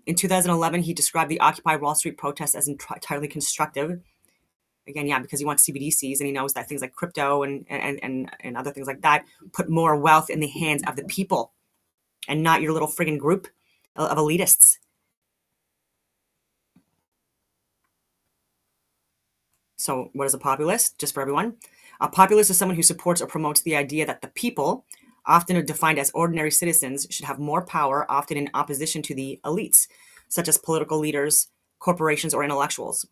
In 2011, he described the Occupy Wall Street protests as entirely constructive. Again, yeah, because he wants CBDCs, and he knows that things like crypto and other things like that put more wealth in the hands of the people and not your little friggin' group of elitists. So what is a populist? Just for everyone. A populist is someone who supports or promotes the idea that the people, often defined as ordinary citizens, should have more power, often in opposition to the elites, such as political leaders, corporations, or intellectuals.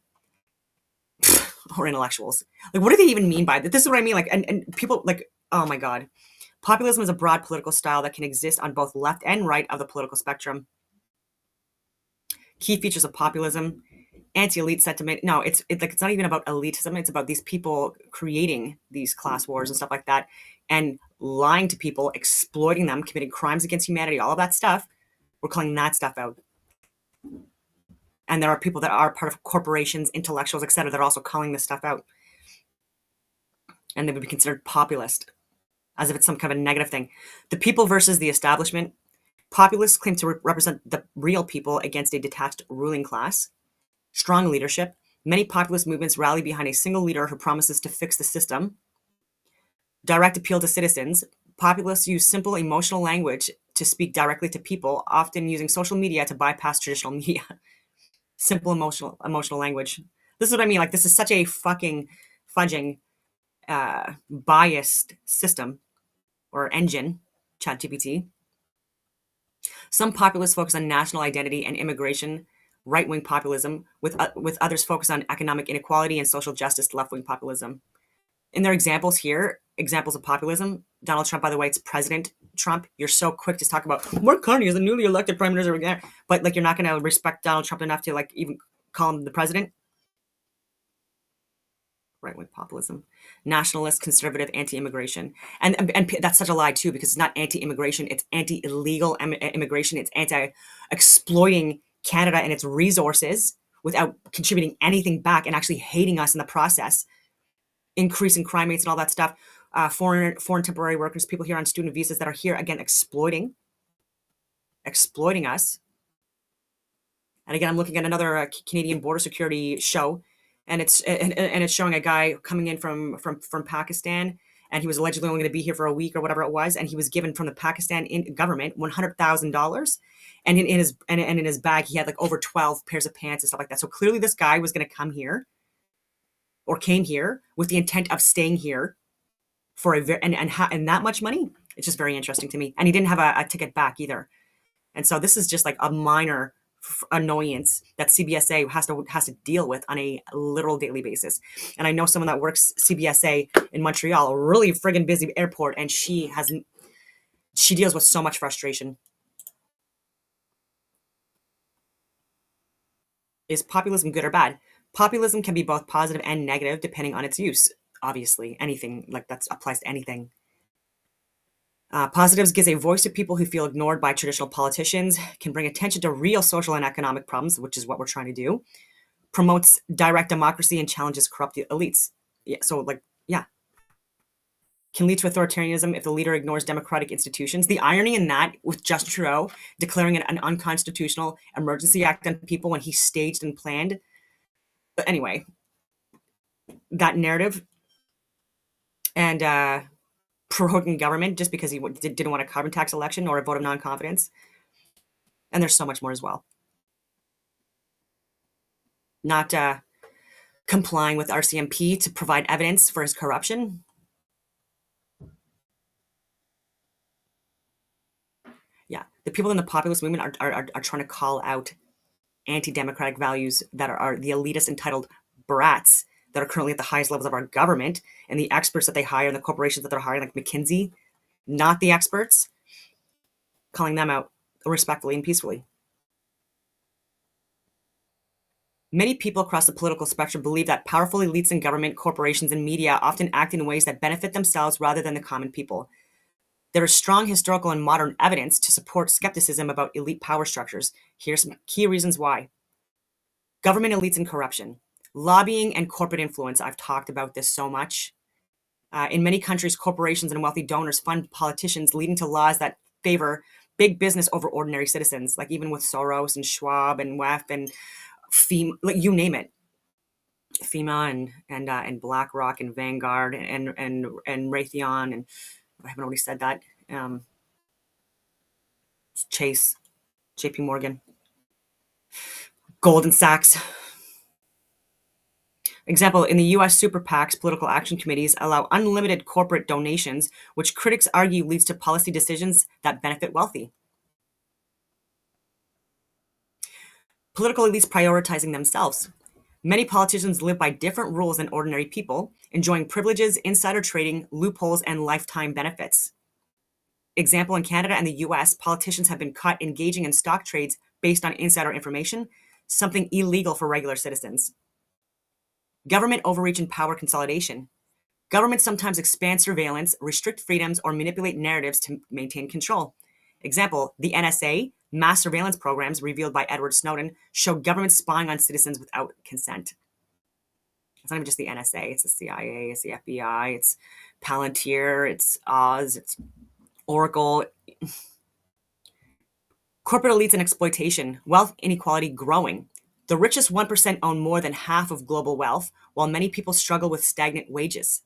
Or intellectuals. Like, what do they even mean by that? This is what I mean. Like, and people like, oh my God. Populism is a broad political style that can exist on both left and right of the political spectrum. Key features of populism: anti-elite sentiment. No, it's not even about elitism. It's about these people creating these class wars and stuff like that, and lying to people, exploiting them, committing crimes against humanity, all of that stuff. We're calling that stuff out. And there are people that are part of corporations, intellectuals, etc., that are also calling this stuff out. And they would be considered populist, as if it's some kind of a negative thing. The people versus the establishment. Populists claim to represent the real people against a detached ruling class. Strong leadership. Many populist movements rally behind a single leader who promises to fix the system. Direct appeal to citizens. Populists use simple emotional language to speak directly to people, often using social media to bypass traditional media. Simple emotional language. This is what I mean. Like, this is such a fucking fudging, biased system or engine, ChatGPT. Some populists focus on national identity and immigration, right-wing populism, with others focus on economic inequality and social justice, left-wing populism. In their examples here, examples of populism, Donald Trump, by the way, it's President Trump. You're so quick to talk about Mark Carney is the newly elected prime minister, but like, you're not going to respect Donald Trump enough to like even call him the president. Right-wing populism, nationalist, conservative, anti-immigration, and that's such a lie too, because it's not anti-immigration, it's anti-illegal immigration. It's anti-exploiting Canada and its resources without contributing anything back and actually hating us in the process. Increasing crime rates and all that stuff. Foreign temporary workers, people here on student visas that are here again exploiting us. And again, I'm looking at another Canadian border security show. And it's showing a guy coming in from Pakistan, and he was allegedly only going to be here for a week or whatever it was, and he was given from the Pakistan government $100,000, and in his bag he had like over 12 pairs of pants and stuff like that. So clearly this guy was going to come here, or came here with the intent of staying here for and that much money. It's just very interesting to me, and he didn't have a ticket back either. And so this is just like a minor annoyance that CBSA has to deal with on a literal daily basis. And I know someone that works CBSA in Montreal, a really friggin' busy airport, and she deals with so much frustration. Is populism good or bad? Populism can be both positive and negative depending on its use. Obviously, anything like that applies to anything. Positives gives a voice to people who feel ignored by traditional politicians, can bring attention to real social and economic problems, which is what we're trying to do, promotes direct democracy and challenges corrupt elites. Can lead to authoritarianism if the leader ignores democratic institutions. The irony in that, with Justin Trudeau declaring an unconstitutional emergency act on people when he staged and planned. But anyway, that narrative and proroguing government just because he didn't want a carbon tax election or a vote of non-confidence. And there's so much more as well. Not complying with RCMP to provide evidence for his corruption. Yeah, the people in the populist movement are trying to call out anti-democratic values that are the elitist entitled brats that are currently at the highest levels of our government, and the experts that they hire and the corporations that they're hiring, like McKinsey, not the experts, calling them out respectfully and peacefully. Many people across the political spectrum believe that powerful elites in government, corporations, and media often act in ways that benefit themselves rather than the common people. There is strong historical and modern evidence to support skepticism about elite power structures. Here's some key reasons why. Government elites and corruption. Lobbying and corporate influence. I've talked about this so much. In many countries, corporations and wealthy donors fund politicians, leading to laws that favor big business over ordinary citizens, like even with Soros and Schwab and WEF and FEMA, like you name it. FEMA and BlackRock and Vanguard and Raytheon, and I haven't already said that. Chase, JP Morgan, Goldman Sachs. Example, in the US super PACs, political action committees allow unlimited corporate donations, which critics argue leads to policy decisions that benefit wealthy. Political elites prioritizing themselves. Many politicians live by different rules than ordinary people, enjoying privileges, insider trading, loopholes, and lifetime benefits. Example, in Canada and the US, politicians have been caught engaging in stock trades based on insider information, something illegal for regular citizens. Government overreach and power consolidation. Governments sometimes expand surveillance, restrict freedoms, or manipulate narratives to maintain control. Example, the NSA, mass surveillance programs revealed by Edward Snowden, show governments spying on citizens without consent. It's not even just the NSA, it's the CIA, it's the FBI, it's Palantir, it's Oz, it's Oracle. Corporate elites and exploitation, wealth inequality growing. The richest 1% own more than half of global wealth, while many people struggle with stagnant wages.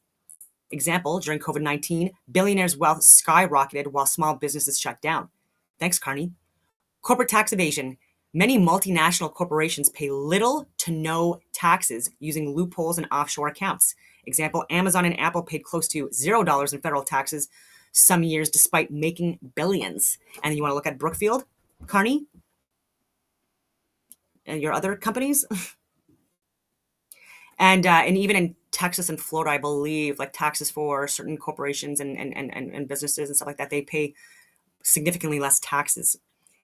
Example, during COVID-19, billionaires' wealth skyrocketed while small businesses shut down. Thanks, Carney. Corporate tax evasion. Many multinational corporations pay little to no taxes using loopholes and offshore accounts. Example, Amazon and Apple paid close to $0 in federal taxes some years despite making billions. And you want to look at Brookfield, Carney, and your other companies? And even in Texas and Florida, I believe, like taxes for certain corporations and businesses and stuff like that, they pay significantly less taxes.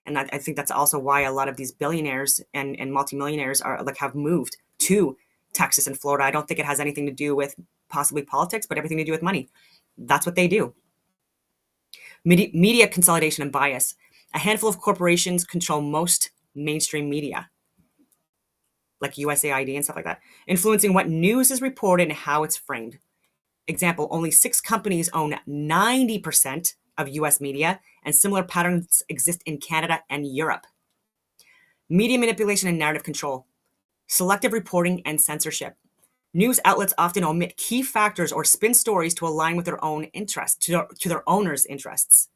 And I think that's also why a lot of these billionaires and multimillionaires are like have moved to Texas and Florida. I don't think it has anything to do with possibly politics, but everything to do with money. That's what they do. Media consolidation and bias. A handful of corporations control most mainstream media, like USAID and stuff like that, influencing what news is reported and how it's framed. Example, only 6 companies own 90% of US media, and similar patterns exist in Canada and Europe. Media manipulation and narrative control. Selective reporting and censorship. News outlets often omit key factors or spin stories to align with their own interests, to their owners' interests.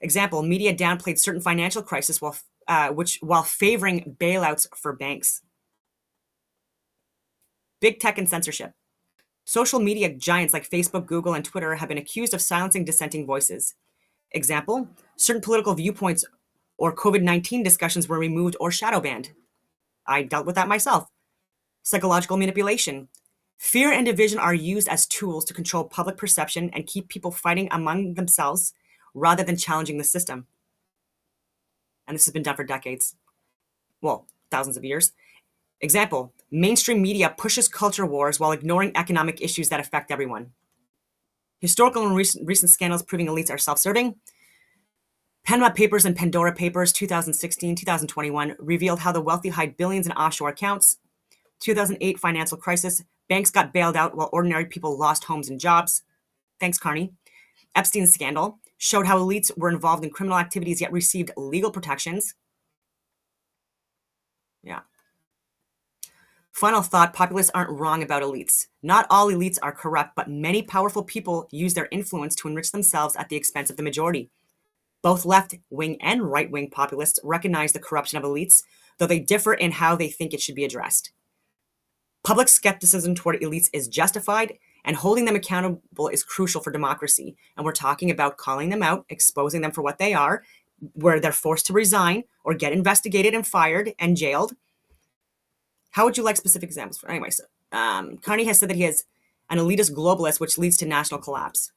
Example, media downplayed certain financial crisis while favoring bailouts for banks. Big tech and censorship. Social media giants like Facebook, Google, and Twitter have been accused of silencing dissenting voices. Example, certain political viewpoints or COVID-19 discussions were removed or shadow banned. I dealt with that myself. Psychological manipulation. Fear and division are used as tools to control public perception and keep people fighting among themselves rather than challenging the system. And this has been done for decades. Well, thousands of years. Example, mainstream media pushes culture wars while ignoring economic issues that affect everyone. Historical and recent scandals proving elites are self-serving. Panama Papers and Pandora Papers 2016-2021 revealed how the wealthy hide billions in offshore accounts. 2008 financial crisis, banks got bailed out while ordinary people lost homes and jobs. Thanks, Carney. Epstein scandal showed how elites were involved in criminal activities yet received legal protections. Yeah. Final thought, populists aren't wrong about elites. Not all elites are corrupt, but many powerful people use their influence to enrich themselves at the expense of the majority. Both left-wing and right-wing populists recognize the corruption of elites, though they differ in how they think it should be addressed. Public skepticism toward elites is justified, and holding them accountable is crucial for democracy. And we're talking about calling them out, exposing them for what they are, where they're forced to resign or get investigated and fired and jailed. How would you like specific examples for? Anyway, so Carney has said that he is an elitist globalist, which leads to national collapse.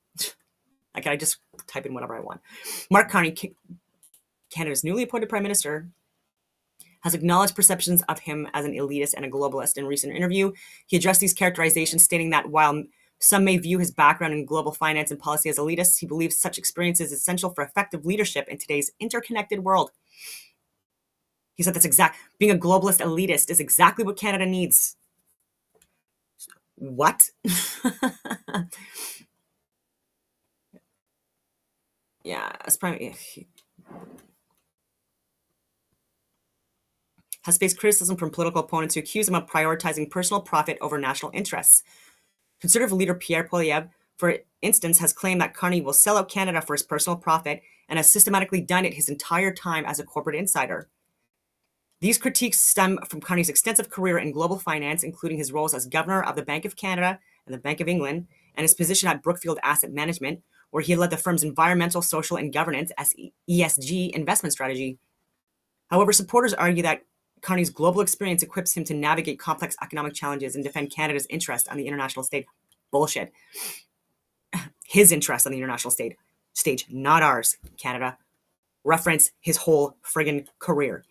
Like, I just type in whatever I want. Mark Carney, Canada's newly appointed prime minister, has acknowledged perceptions of him as an elitist and a globalist. In a recent interview, he addressed these characterizations, stating that while some may view his background in global finance and policy as elitist, he believes such experience is essential for effective leadership in today's interconnected world. He said being a globalist elitist is exactly what Canada needs. What? Yeah, as has faced criticism from political opponents who accuse him of prioritizing personal profit over national interests. Conservative leader Pierre Poilievre, for instance, has claimed that Carney will sell out Canada for his personal profit and has systematically done it his entire time as a corporate insider. These critiques stem from Carney's extensive career in global finance, including his roles as governor of the Bank of Canada and the Bank of England, and his position at Brookfield Asset Management, where he led the firm's environmental, social, and governance (ESG) investment strategy. However, supporters argue that Carney's global experience equips him to navigate complex economic challenges and defend Canada's interest on the international stage. Bullshit. His interest on the international stage, not ours, Canada. Reference his whole friggin' career.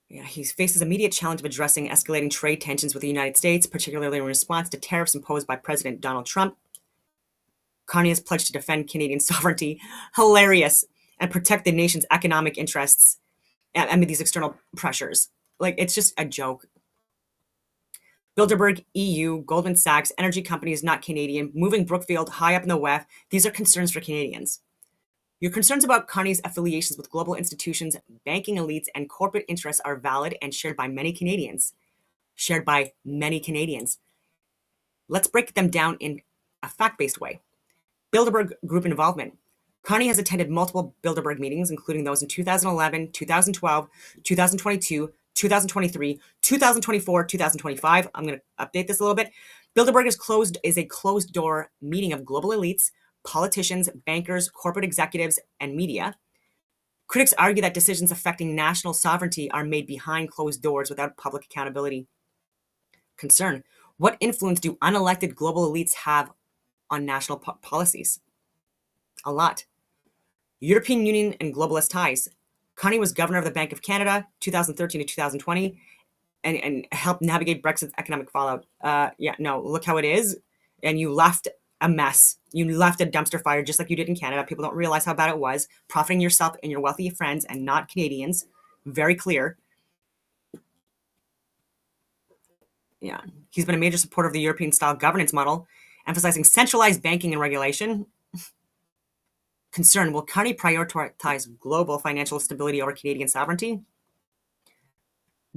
Yeah, he faces immediate challenge of addressing escalating trade tensions with the United States, particularly in response to tariffs imposed by President Donald Trump. Carney has pledged to defend Canadian sovereignty, hilarious, and protect the nation's economic interests amid these external pressures. Like, it's just a joke. Bilderberg, EU, Goldman Sachs, energy companies not Canadian, moving Brookfield high up in the WEF. These are concerns for Canadians. Your concerns about Carney's affiliations with global institutions, banking elites, and corporate interests are valid and shared by many Canadians. Let's break them down in a fact-based way. Bilderberg Group involvement. Carney has attended multiple Bilderberg meetings, including those in 2011, 2012, 2022, 2023, 2024, 2025. I'm going to update this a little bit. Bilderberg is a closed-door meeting of global elites, politicians, bankers, corporate executives, and media. Critics argue that decisions affecting national sovereignty are made behind closed doors without public accountability. Concern. What influence do unelected global elites have on national policies? A lot. European Union and globalist ties. Carney was governor of the Bank of Canada, 2013 to 2020, and helped navigate Brexit's economic fallout. Look how it is. And you left a mess. You left a dumpster fire just like you did in Canada. People don't realize how bad it was. Profiting yourself and your wealthy friends and not Canadians. Very clear. Yeah. He's been a major supporter of the European-style governance model, emphasizing centralized banking and regulation. Concern. Will Carney prioritize global financial stability over Canadian sovereignty?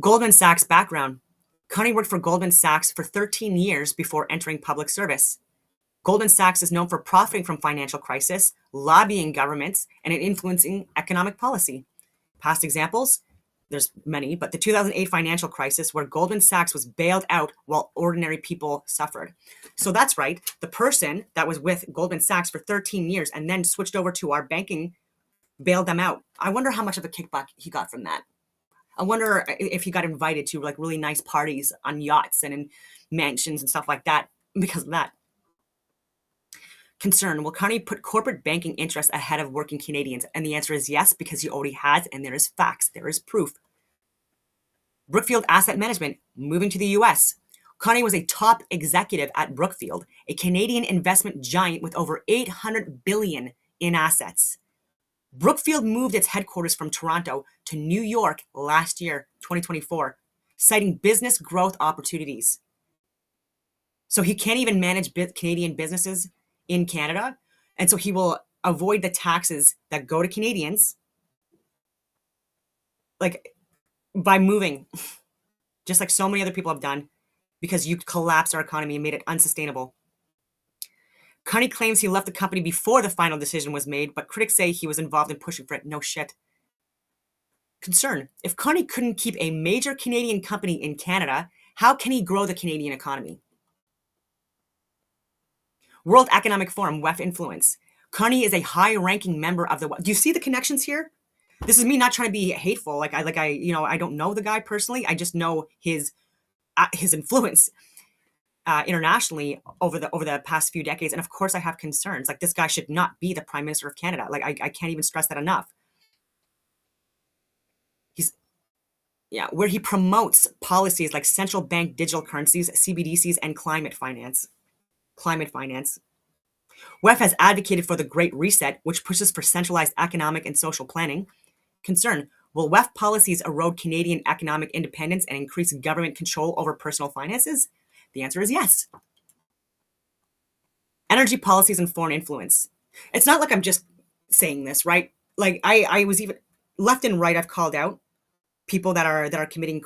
Goldman Sachs background. Carney worked for Goldman Sachs for 13 years before entering public service. Goldman Sachs is known for profiting from financial crisis, lobbying governments, and influencing economic policy. Past examples? There's many, but the 2008 financial crisis where Goldman Sachs was bailed out while ordinary people suffered. So that's right. The person that was with Goldman Sachs for 13 years and then switched over to our banking bailed them out. I wonder how much of a kickback he got from that. I wonder if he got invited to like really nice parties on yachts and in mansions and stuff like that because of that. Concern. Will Carney put corporate banking interests ahead of working Canadians? And the answer is yes, because he already has, and there is facts. There is proof. Brookfield Asset Management, moving to the US. Carney was a top executive at Brookfield, a Canadian investment giant with over $800 billion in assets. Brookfield moved its headquarters from Toronto to New York last year, 2024, citing business growth opportunities. So he can't even manage Canadian businesses in Canada, and so he will avoid the taxes that go to Canadians, like by moving, just like so many other people have done, because you collapsed our economy and made it unsustainable. Carney claims he left the company before the final decision was made, but critics say he was involved in pushing for it. No shit. Concern. If Carney couldn't keep a major Canadian company in Canada, how can he grow the Canadian economy? World Economic Forum, WEF influence. Carney is a high-ranking member of the WEF. Do you see the connections here? This is me not trying to be hateful. I don't know the guy personally. I just know his influence internationally over the past few decades. And of course, I have concerns. Like, this guy should not be the Prime Minister of Canada. Like, I can't even stress that enough. Where he promotes policies like central bank digital currencies, CBDCs, and climate finance. WEF has advocated for the Great Reset, which pushes for centralized economic and social planning. Concern. Will WEF policies erode Canadian economic independence and increase government control over personal finances? The answer is yes. Energy policies and foreign influence. It's not like I'm just saying this, right? Like I was even left and right. I've called out people that are committing,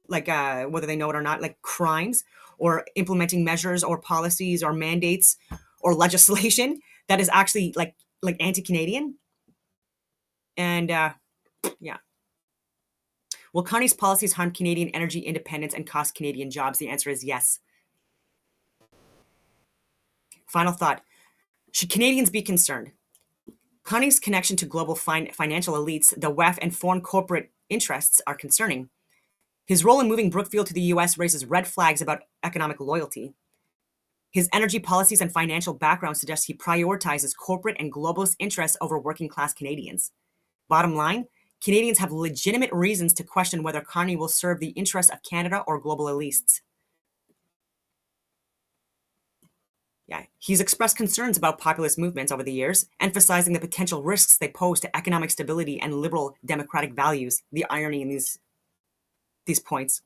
whether they know it or not, like crimes or implementing measures or policies or mandates or legislation that is actually like anti-Canadian. And yeah. Will Carney's policies harm Canadian energy independence and cost Canadian jobs? The answer is yes. Final thought. Should Canadians be concerned? Carney's connection to global financial elites, the WEF, and foreign corporate interests are concerning. His role in moving Brookfield to the US raises red flags about economic loyalty. His energy policies and financial background suggest he prioritizes corporate and globalist interests over working class Canadians. Bottom line, Canadians have legitimate reasons to question whether Carney will serve the interests of Canada or global elites. Yeah, he's expressed concerns about populist movements over the years, emphasizing the potential risks they pose to economic stability and liberal democratic values. The irony in these points.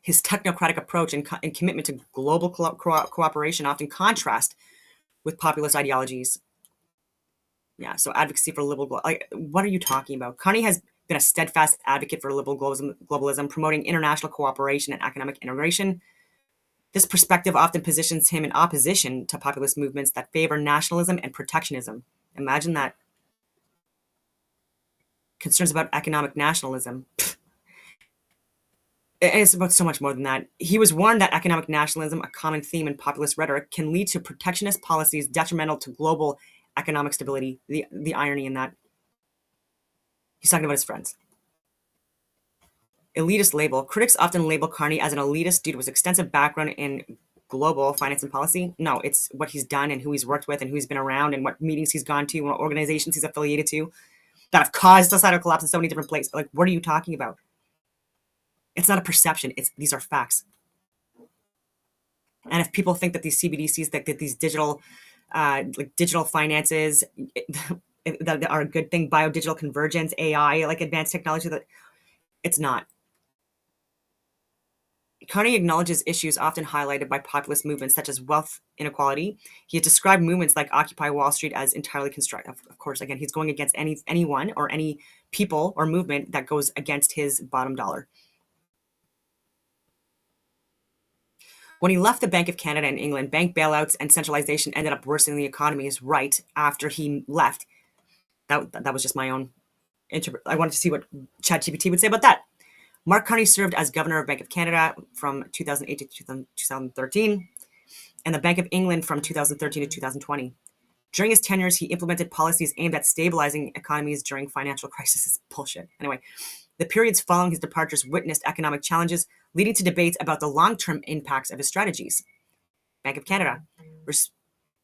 His technocratic approach and commitment to global cooperation often contrast with populist ideologies. Yeah, so advocacy for liberal, like, what are you talking about? Carney has been a steadfast advocate for liberal globalism, promoting international cooperation and economic integration. This perspective often positions him in opposition to populist movements that favor nationalism and protectionism. Imagine that. Concerns about economic nationalism. It's about so much more than that. He was warned that economic nationalism, a common theme in populist rhetoric, can lead to protectionist policies detrimental to global economic stability. The irony in that. He's talking about his friends. Elitist label. Critics often label Carney as an elitist due to his extensive background in global finance and policy. No, it's what he's done and who he's worked with and who he's been around and what meetings he's gone to and what organizations he's affiliated to that have caused societal collapse in so many different places. Like, what are you talking about? It's not a perception. These are facts. And if people think that these CBDCs, that these digital, digital finances, that are a good thing, biodigital convergence, AI, like advanced technology, that it's not. Carney acknowledges issues often highlighted by populist movements such as wealth inequality. He has described movements like Occupy Wall Street as entirely constructive. Of course, again, he's going against anyone or any people or movement that goes against his bottom dollar. When he left the Bank of Canada in England, bank bailouts and centralization ended up worsening the economy. Is right after he left. That was just my own. I wanted to see what ChatGPT would say about that. Mark Carney served as governor of Bank of Canada from 2008 to 2013, and the Bank of England from 2013 to 2020. During his tenures, he implemented policies aimed at stabilizing economies during financial crises. Bullshit. Anyway, the periods following his departures witnessed economic challenges, leading to debates about the long-term impacts of his strategies. Bank of Canada.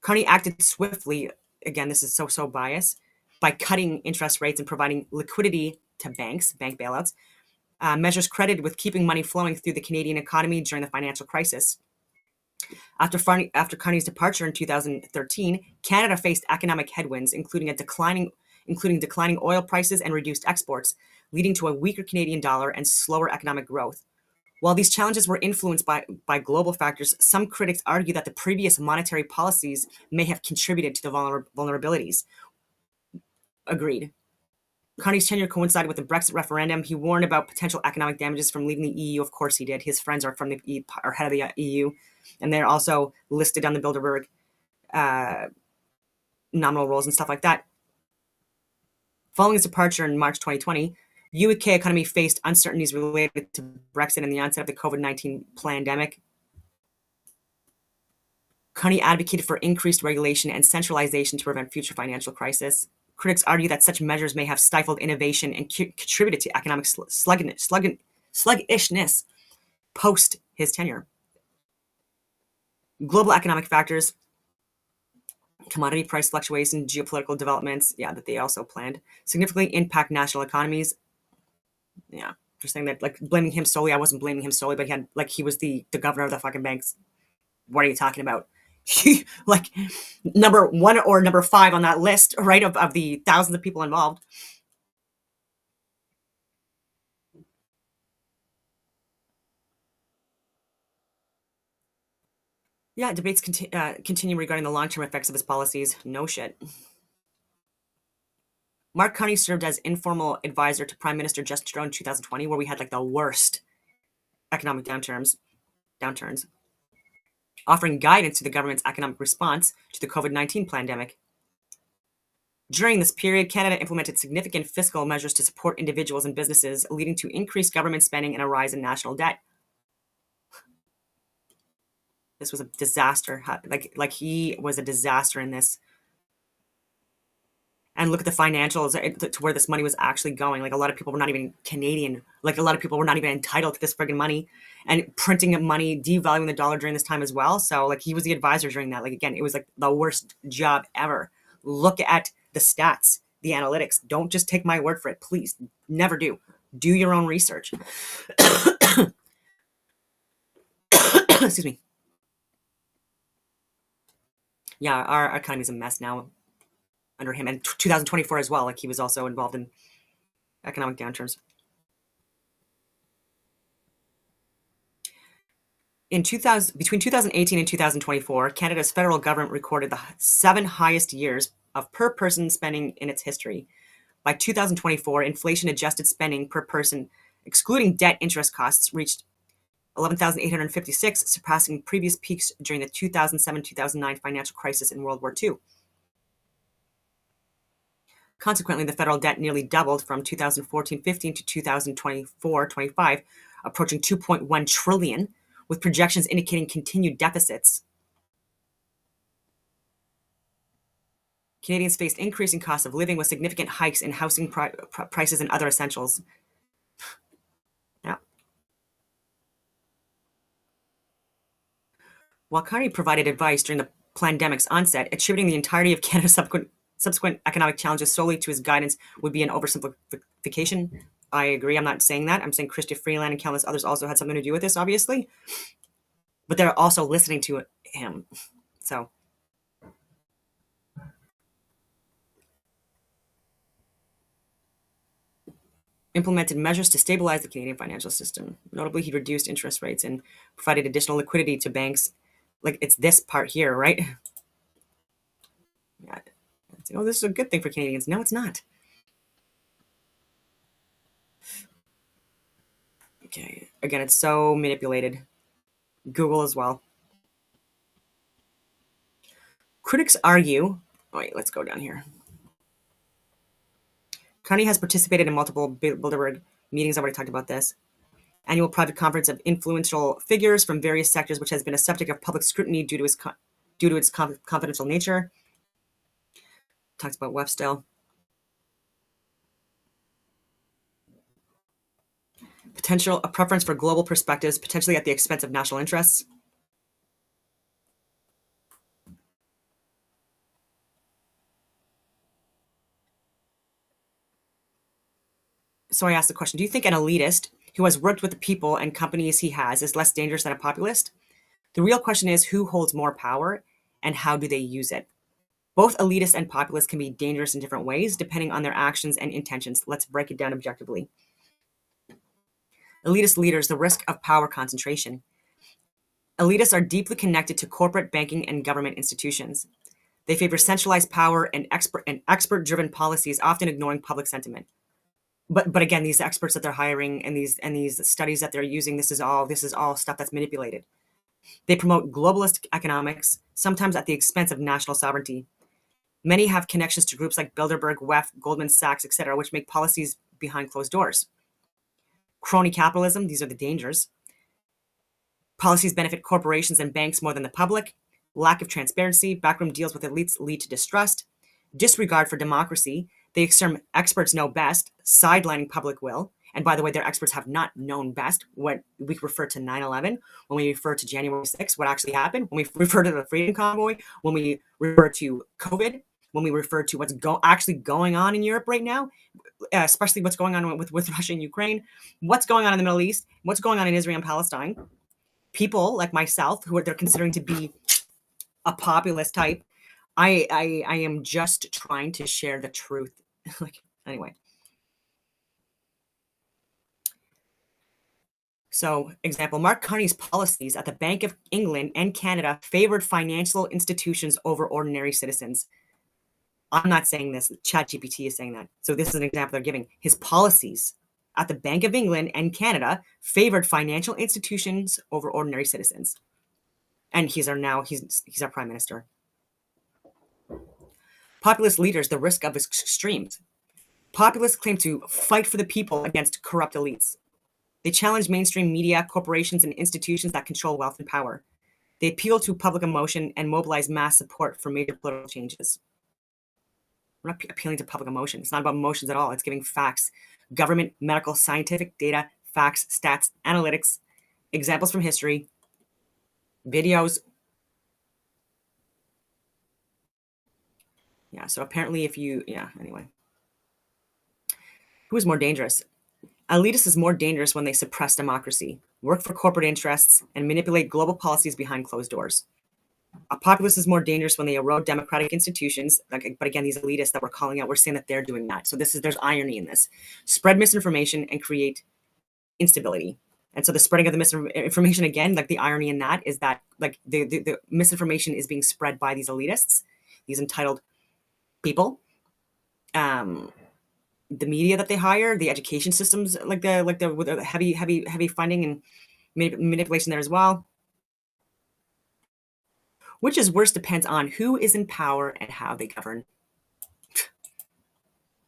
Carney acted swiftly, again, this is so biased, by cutting interest rates and providing liquidity to banks, bank bailouts, measures credited with keeping money flowing through the Canadian economy during the financial crisis. After Carney's departure in 2013, Canada faced economic headwinds, including declining oil prices and reduced exports, leading to a weaker Canadian dollar and slower economic growth. While these challenges were influenced by global factors, some critics argue that the previous monetary policies may have contributed to the vulnerabilities. Agreed. Carney's tenure coincided with the Brexit referendum. He warned about potential economic damages from leaving the EU. Of course he did. His friends are from the head of the EU, and they're also listed on the Bilderberg nominal roles and stuff like that. Following his departure in March 2020, the UK economy faced uncertainties related to Brexit and the onset of the COVID-19 pandemic. Carney advocated for increased regulation and centralization to prevent future financial crisis. Critics argue that such measures may have stifled innovation and contributed to economic sluggishness post his tenure. Global economic factors, commodity price fluctuations, geopolitical developments, that they also planned, significantly impact national economies. Yeah, just saying that, like, blaming him solely. I wasn't blaming him solely, but he was the governor of the fucking banks. What are you talking about? Like, number 1 or number 5 on that list, right, of the thousands of people involved. Yeah, debates continue regarding the long-term effects of his policies. No shit. Mark Carney served as informal advisor to Prime Minister Justin Trudeau in 2020, where we had like the worst economic downturns, offering guidance to the government's economic response to the COVID-19 pandemic. During this period, Canada implemented significant fiscal measures to support individuals and businesses, leading to increased government spending and a rise in national debt. This was a disaster. Like he was a disaster in this. And look at the financials to where this money was actually going. Like a lot of people were not even Canadian. Like a lot of people were not even entitled to this friggin' money, and printing money, devaluing the dollar during this time as well. So like he was the advisor during that. Like again, it was like the worst job ever. Look at the stats, the analytics. Don't just take my word for it. Please, never do. Do your own research. Excuse me. Yeah, our economy is a mess now under him, and 2024 as well. Like he was also involved in economic downturns. Between 2018 and 2024, Canada's federal government recorded the 7 highest years of per person spending in its history. By 2024, inflation-adjusted spending per person, excluding debt interest costs, reached $11,856, surpassing previous peaks during the 2007-2009 financial crisis in World War II. Consequently, the federal debt nearly doubled from 2014-15 to 2024-25, approaching $2.1 trillion, with projections indicating continued deficits. Canadians faced increasing costs of living with significant hikes in housing prices and other essentials. Yeah. While Carney provided advice during the pandemic's onset, attributing the entirety of Canada's subsequent economic challenges solely to his guidance would be an oversimplification. I agree. I'm not saying that. I'm saying Chrystia Freeland and countless others also had something to do with this, obviously. But they're also listening to him. So. Implemented measures to stabilize the Canadian financial system. Notably, he reduced interest rates and provided additional liquidity to banks. Like it's this part here, right? Yeah. Oh, this is a good thing for Canadians. No, it's not. Okay. Again, it's so manipulated. Google as well. Critics argue. Oh, wait, let's go down here. Carney has participated in multiple Bilderberg meetings. I already talked about this. Annual private conference of influential figures from various sectors, which has been a subject of public scrutiny due to its confidential nature. Talks about WEF still. A preference for global perspectives, potentially at the expense of national interests. So I asked the question, do you think an elitist who has worked with the people and companies he has is less dangerous than a populist? The real question is who holds more power and how do they use it? Both elitists and populists can be dangerous in different ways depending on their actions and intentions. Let's break it down objectively. Elitist leaders, the risk of power concentration. Elitists are deeply connected to corporate, banking, and government institutions. They favor centralized power and expert-driven policies, often ignoring public sentiment. But again, these experts that they're hiring and these studies that they're using, this is all stuff that's manipulated. They promote globalist economics, sometimes at the expense of national sovereignty. Many have connections to groups like Bilderberg, WEF, Goldman Sachs, etc., which make policies behind closed doors. Crony capitalism, these are the dangers. Policies benefit corporations and banks more than the public. Lack of transparency, backroom deals with elites lead to distrust. Disregard for democracy. They assume experts know best, sidelining public will. And by the way, their experts have not known best. When we refer to 9/11, when we refer to January 6th, what actually happened, when we refer to the Freedom Convoy, when we refer to COVID, when we refer to what's actually going on in Europe right now, especially what's going on with Russia and Ukraine, what's going on in the Middle East, what's going on in Israel and Palestine. People like myself, who they're considering to be a populist type, I am just trying to share the truth. Anyway. So, example, Mark Carney's policies at the Bank of England and Canada favored financial institutions over ordinary citizens. I'm not saying this. ChatGPT is saying that. So this is an example they're giving. His policies at the Bank of England and Canada favored financial institutions over ordinary citizens. And he's our prime minister. Populist leaders, the risk of extremes. Populists claim to fight for the people against corrupt elites. They challenge mainstream media, corporations, and institutions that control wealth and power. They appeal to public emotion and mobilize mass support for major political changes. We're not appealing to public emotion. It's not about emotions at all. It's giving facts, government, medical, scientific data, facts, stats, analytics, examples from history, videos. Yeah, so apparently anyway. Who is more dangerous? Elitists is more dangerous when they suppress democracy, work for corporate interests, and manipulate global policies behind closed doors. A populist is more dangerous when they erode democratic institutions. But again, these elitists that we're calling out, we're saying that they're doing that. So there's irony in this. Spread misinformation and create instability. And so the spreading of the misinformation, again, like the irony in that is that like the misinformation is being spread by these elitists, these entitled people. The media that they hire, the education systems, with the heavy funding and manipulation there as well. Which is worse depends on who is in power and how they govern.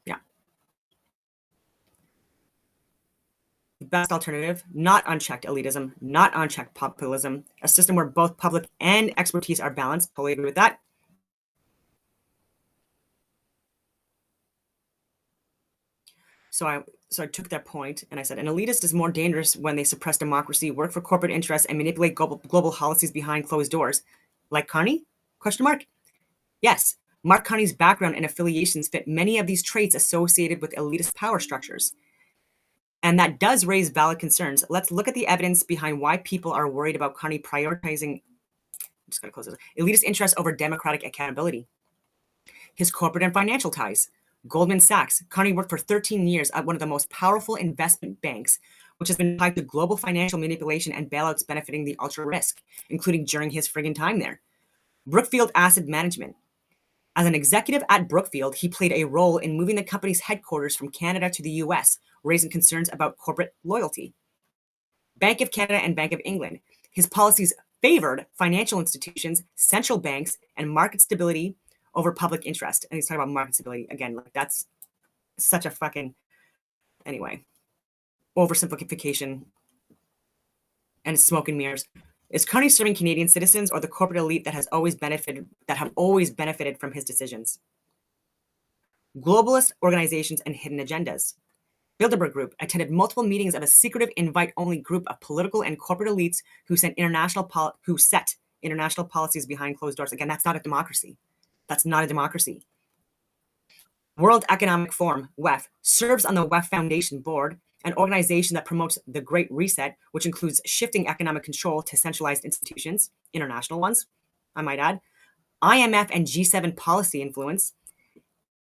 Yeah. The best alternative, not unchecked elitism, not unchecked populism, a system where both public and expertise are balanced. Totally agree with that. So I took that point and I said, an elitist is more dangerous when they suppress democracy, work for corporate interests, and manipulate global policies behind closed doors. Like Carney? Question mark. Yes, Mark Carney's background and affiliations fit many of these traits associated with elitist power structures. And that does raise valid concerns. Let's look at the evidence behind why people are worried about Carney prioritizing, I'm just going to close this, elitist interests over democratic accountability. His corporate and financial ties. Goldman Sachs. Carney worked for 13 years at one of the most powerful investment banks, which has been tied to global financial manipulation and bailouts benefiting the ultra risk, including during his friggin' time there. Brookfield Asset Management. As an executive at Brookfield, he played a role in moving the company's headquarters from Canada to the US, raising concerns about corporate loyalty. Bank of Canada and Bank of England. His policies favored financial institutions, central banks, and market stability over public interest. And he's talking about market stability. Again, like that's such a fucking, anyway, oversimplification and smoke and mirrors. Is Carney serving Canadian citizens or the corporate elite that have always benefited from his decisions? Globalist organizations and hidden agendas. Bilderberg Group attended multiple meetings of a secretive invite-only group of political and corporate elites who set international policies behind closed doors. Again, that's not a democracy. That's not a democracy. World Economic Forum, WEF, serves on the WEF Foundation board, an organization that promotes the Great Reset, which includes shifting economic control to centralized institutions, international ones, I might add, IMF and G7 policy influence,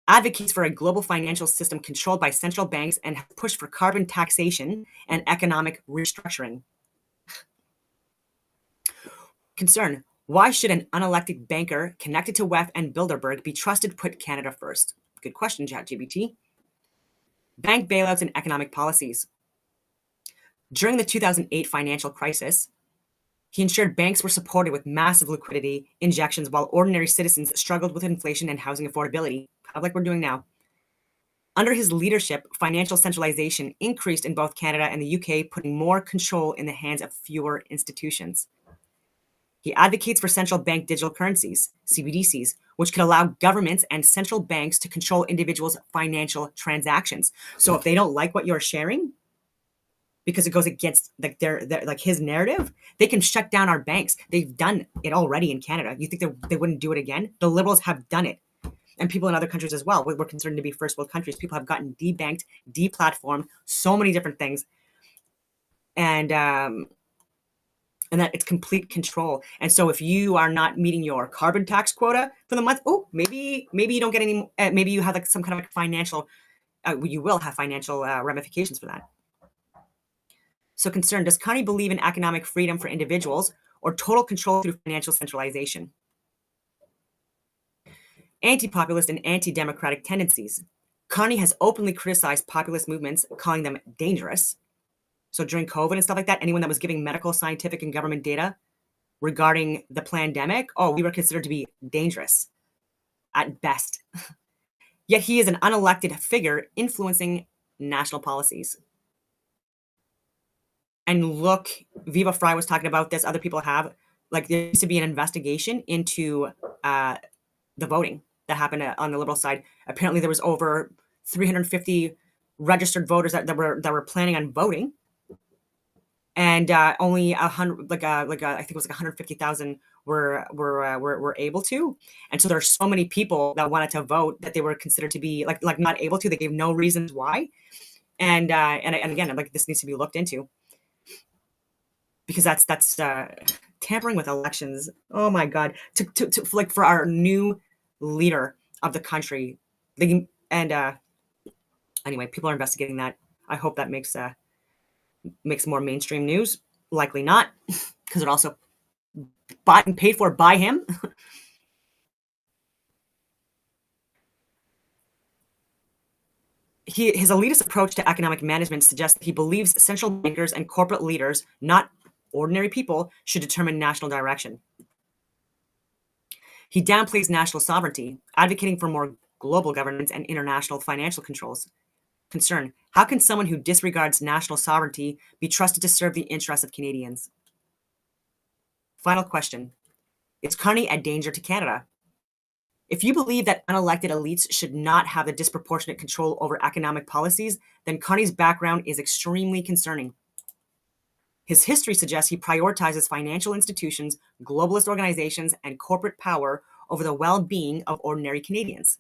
advocates for a global financial system controlled by central banks, and pushed for carbon taxation and economic restructuring. Concern. Why should an unelected banker connected to WEF and Bilderberg be trusted to put Canada first? Good question, ChatGPT. Bank bailouts and economic policies. During the 2008 financial crisis, he ensured banks were supported with massive liquidity injections while ordinary citizens struggled with inflation and housing affordability, kind of like we're doing now. Under his leadership, financial centralization increased in both Canada and the UK, putting more control in the hands of fewer institutions. He advocates for central bank digital currencies, CBDCs, which could allow governments and central banks to control individuals' financial transactions. So if they don't like what you're sharing, because it goes against like their like his narrative, they can shut down our banks. They've done it already in Canada. You think they wouldn't do it again? The Liberals have done it. And people in other countries as well. We're considered to be first world countries. People have gotten debanked, deplatformed, so many different things. And that it's complete control. And so if you are not meeting your carbon tax quota for the month, maybe you don't get any, maybe you have like some kind of like financial, you will have financial ramifications for that. So concern, does Carney believe in economic freedom for individuals or total control through financial centralization? Anti-populist and anti-democratic tendencies. Carney has openly criticized populist movements, calling them dangerous. So during COVID and stuff like that, anyone that was giving medical, scientific, and government data regarding the pandemic, we were considered to be dangerous. at best. Yet he is an unelected figure influencing national policies. And look, Viva Frei was talking about this. Other people have. Like, there used to be an investigation into the voting that happened on the Liberal side. Apparently, there was over 350 registered voters that were planning on voting, and only 100, I think it was like 150,000 were able to. And so there are so many people that wanted to vote that they were considered to be like not able to. They gave no reasons why, and again, like, this needs to be looked into, because that's tampering with elections. Oh my God! To like, for our new leader of the country, anyway, people are investigating that. I hope that makes more mainstream news. Likely not, because it also bought and paid for by him. His elitist approach to economic management suggests that he believes central bankers and corporate leaders, not ordinary people, should determine national direction. He downplays national sovereignty, advocating for more global governance and international financial concern. How can someone who disregards national sovereignty be trusted to serve the interests of Canadians? Final question. Is Carney a danger to Canada? If you believe that unelected elites should not have the disproportionate control over economic policies, then Carney's background is extremely concerning. His history suggests he prioritizes financial institutions, globalist organizations, and corporate power over the well-being of ordinary Canadians.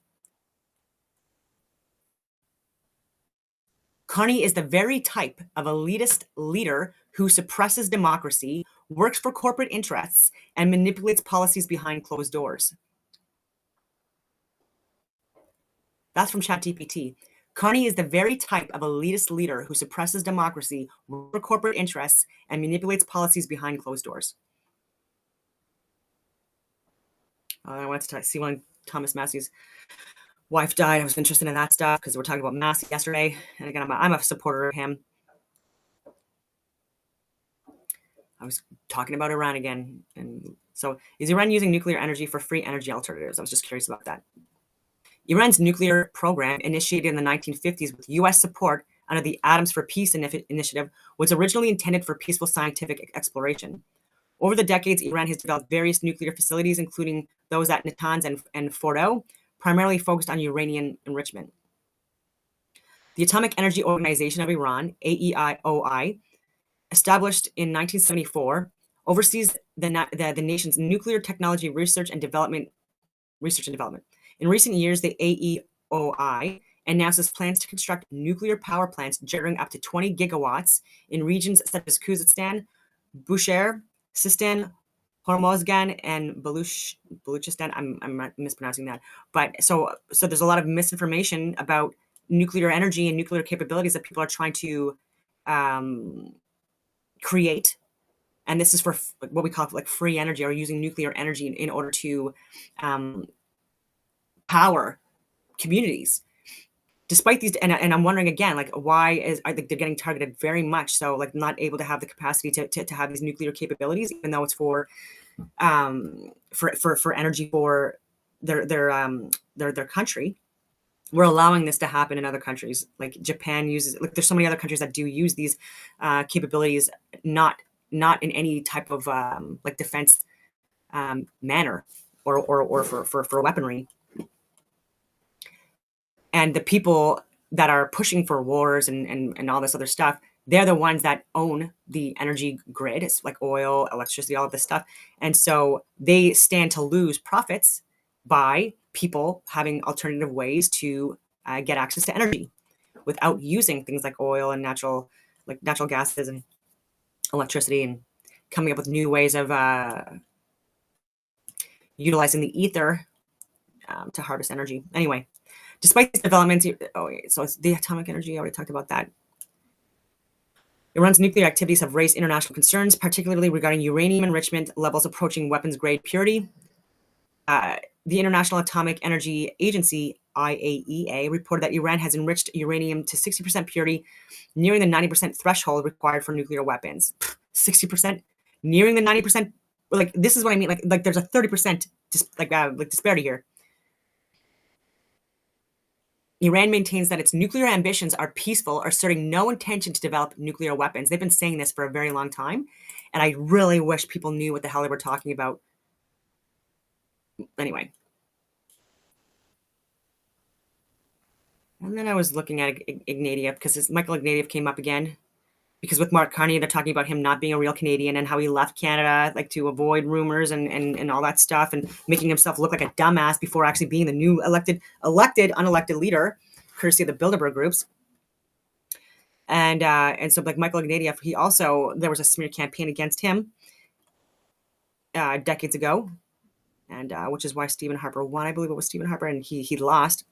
Carney is the very type of elitist leader who suppresses democracy, works for corporate interests, and manipulates policies behind closed doors. That's from ChatGPT. Carney is the very type of elitist leader who suppresses democracy, works for corporate interests, and manipulates policies behind closed doors. I wanted to see when Thomas Massie's wife died. I was interested in that stuff because we were talking about Massie yesterday. And again, I'm a supporter of him. I was talking about Iran again. And so, is Iran using nuclear energy for free energy alternatives? I was just curious about that. Iran's nuclear program, initiated in the 1950s with U.S. support under the Atoms for Peace initiative, was originally intended for peaceful scientific exploration. Over the decades, Iran has developed various nuclear facilities, including those at Natanz and Fordo, primarily focused on uranium enrichment. The Atomic Energy Organization of Iran, AEIOI, established in 1974, oversees the nation's nuclear technology research and development. In recent years, the AEOI announces plans to construct nuclear power plants generating up to 20 gigawatts in regions such as Khuzestan, Bushehr, Sistan, Hormozgan, and Baluchistan. I'm mispronouncing that. But so there's a lot of misinformation about nuclear energy and nuclear capabilities that people are trying to create. And this is for what we call like free energy, or using nuclear energy in order to power communities. Despite these, and I'm wondering again, like, why are they're getting targeted very much so, like, not able to have the capacity to have these nuclear capabilities, even though it's for energy for their country. We're allowing this to happen in other countries, like Japan uses. Like, there's so many other countries that do use these capabilities, not in any type of like defense manner or for weaponry. And the people that are pushing for wars and all this other stuff, they're the ones that own the energy grid. It's like oil, electricity, all of this stuff. And so they stand to lose profits by people having alternative ways to get access to energy without using things like oil and natural gases and electricity, and coming up with new ways of utilizing the ether to harvest energy. Anyway. Despite these developments, so it's the atomic energy, I already talked about that. Iran's nuclear activities have raised international concerns, particularly regarding uranium enrichment levels approaching weapons-grade purity. The International Atomic Energy Agency, IAEA, reported that Iran has enriched uranium to 60% purity, nearing the 90% threshold required for nuclear weapons. 60%, nearing the 90%. Like, this is what I mean. Like there's a 30% disparity here. Iran maintains that its nuclear ambitions are peaceful, asserting no intention to develop nuclear weapons. They've been saying this for a very long time, and I really wish people knew what the hell they were talking about. Anyway. And then I was looking at Ignatieff, because Michael Ignatieff came up again. Because with Mark Carney, they're talking about him not being a real Canadian and how he left Canada, like, to avoid rumors and all that stuff, and making himself look like a dumbass before actually being the new unelected leader, courtesy of the Bilderberg groups. And so, like, Michael Ignatieff, there was a smear campaign against him decades ago, and which is why Stephen Harper won. I believe it was Stephen Harper, and he lost.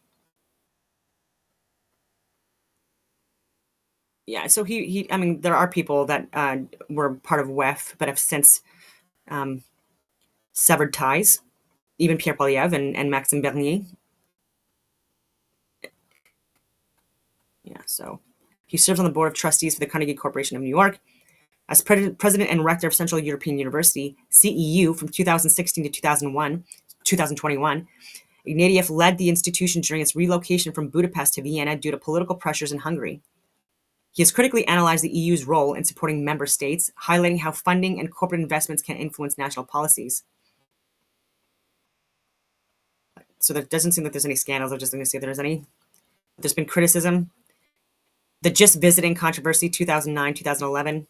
Yeah, so I mean, there are people that were part of WEF but have since severed ties, even Pierre Poilievre and Maxime Bernier. Yeah, so he serves on the board of trustees for the Carnegie Corporation of New York. As president and rector of Central European University, CEU, from 2016 to 2021, Ignatieff led the institution during its relocation from Budapest to Vienna due to political pressures in Hungary. He has critically analyzed the EU's role in supporting member states, highlighting how funding and corporate investments can influence national policies. So there doesn't seem like there's any scandals. I'm just going to say there's been criticism. The just visiting controversy, 2009, 2011.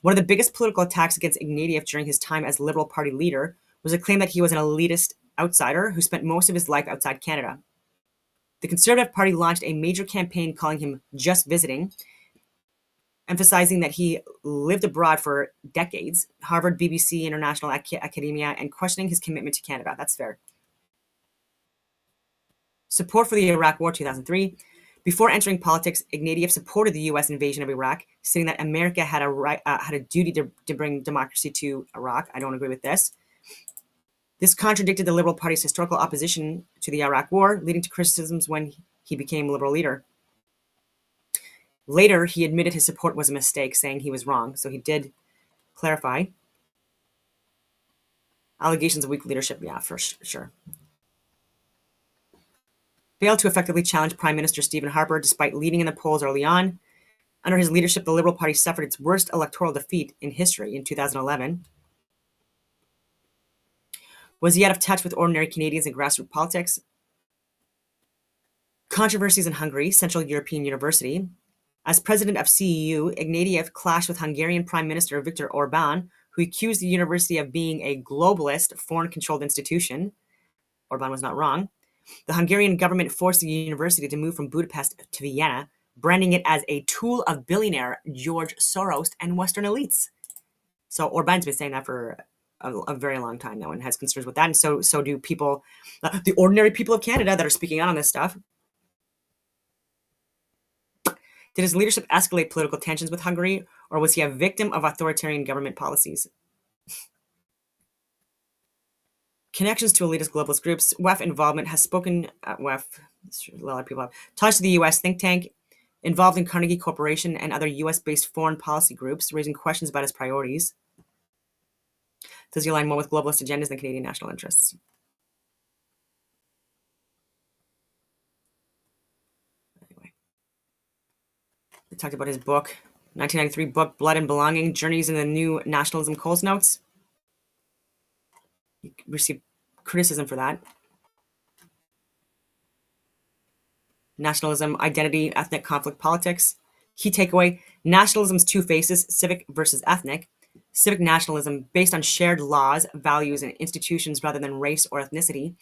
One of the biggest political attacks against Ignatieff during his time as Liberal Party leader was a claim that he was an elitist outsider who spent most of his life outside Canada. The Conservative Party launched a major campaign calling him just visiting, emphasizing that he lived abroad for decades, Harvard, BBC, international academia, and questioning his commitment to Canada. That's fair. Support for the Iraq War, 2003. Before entering politics, Ignatieff supported the U.S. invasion of Iraq, stating that America had a duty to bring democracy to Iraq. I don't agree with this. This contradicted the Liberal Party's historical opposition to the Iraq War, leading to criticisms when he became Liberal leader. Later, he admitted his support was a mistake, saying he was wrong. So he did clarify. Allegations of weak leadership, yeah, for sure. Failed to effectively challenge Prime Minister Stephen Harper despite leading in the polls early on. Under his leadership, the Liberal Party suffered its worst electoral defeat in history in 2011. Was he out of touch with ordinary Canadians in grassroots politics? Controversies in Hungary, Central European University. As president of CEU, Ignatieff clashed with Hungarian Prime Minister Viktor Orbán, who accused the university of being a globalist, foreign-controlled institution. Orbán was not wrong. The Hungarian government forced the university to move from Budapest to Vienna, branding it as a tool of billionaire George Soros and Western elites. So Orbán's been saying that for a very long time now and has concerns with that. And so do people, the ordinary people of Canada that are speaking out on this stuff. Did his leadership escalate political tensions with Hungary, or was he a victim of authoritarian government policies? Connections to elitist globalist groups. WEF involvement has spoken at WEF. A lot of people have ties to the U.S. think tank, involved in Carnegie Corporation and other U.S.-based foreign policy groups, raising questions about his priorities. Does he align more with globalist agendas than Canadian national interests? Anyway, we talked about his book, 1993 book, Blood and Belonging, Journeys in the New Nationalism Coles Notes. He received criticism for that. Nationalism, identity, ethnic conflict, politics. Key takeaway, nationalism's two faces, civic versus ethnic. Civic nationalism based on shared laws, values, and institutions rather than race or ethnicity.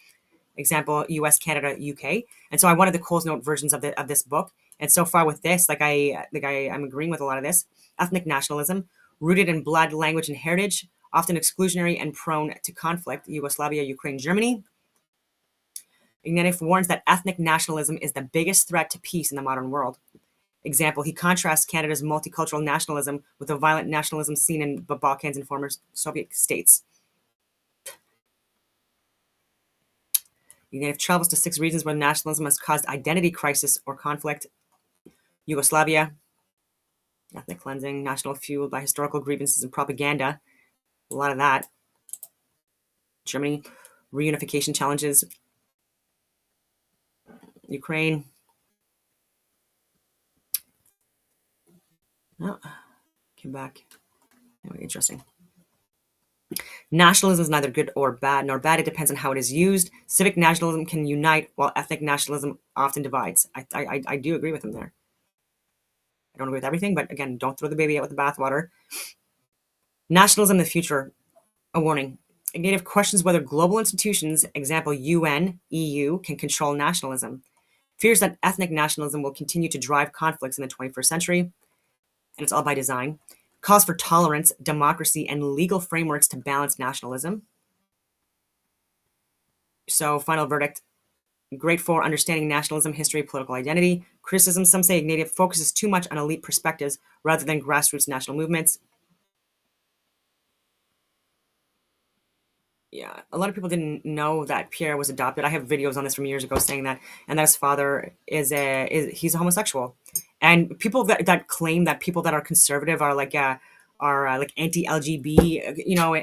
Example, US, Canada, UK. And so I wanted the Coles Note versions of this book. And so far with this, I'm agreeing with a lot of this. Ethnic nationalism, rooted in blood, language, and heritage, often exclusionary and prone to conflict. Yugoslavia, Ukraine, Germany. Ignatieff warns that ethnic nationalism is the biggest threat to peace in the modern world. Example, he contrasts Canada's multicultural nationalism with the violent nationalism seen in the Balkans and former Soviet states. Ignatieff travels to 6 regions where nationalism has caused identity crisis or conflict. Yugoslavia, ethnic cleansing, national fueled by historical grievances and propaganda. A lot of that. Germany, reunification challenges. Ukraine, Oh, came back. Anyway, interesting. Nationalism is neither good or bad, nor bad. It depends on how it is used. Civic nationalism can unite, while ethnic nationalism often divides. I do agree with him there. I don't agree with everything, but again, don't throw the baby out with the bathwater. Nationalism in the future. A warning. Ignatius questions whether global institutions, example UN, EU, can control nationalism. Fears that ethnic nationalism will continue to drive conflicts in the 21st century, and it's all by design. Calls for tolerance, democracy, and legal frameworks to balance nationalism. So, final verdict. Great for understanding nationalism, history, political identity. Criticism, some say Ignatius focuses too much on elite perspectives rather than grassroots national movements. Yeah, a lot of people didn't know that Pierre was adopted. I have videos on this from years ago saying that, and that his father is he's a homosexual. And people that claim that people that are conservative are like anti-LGBT,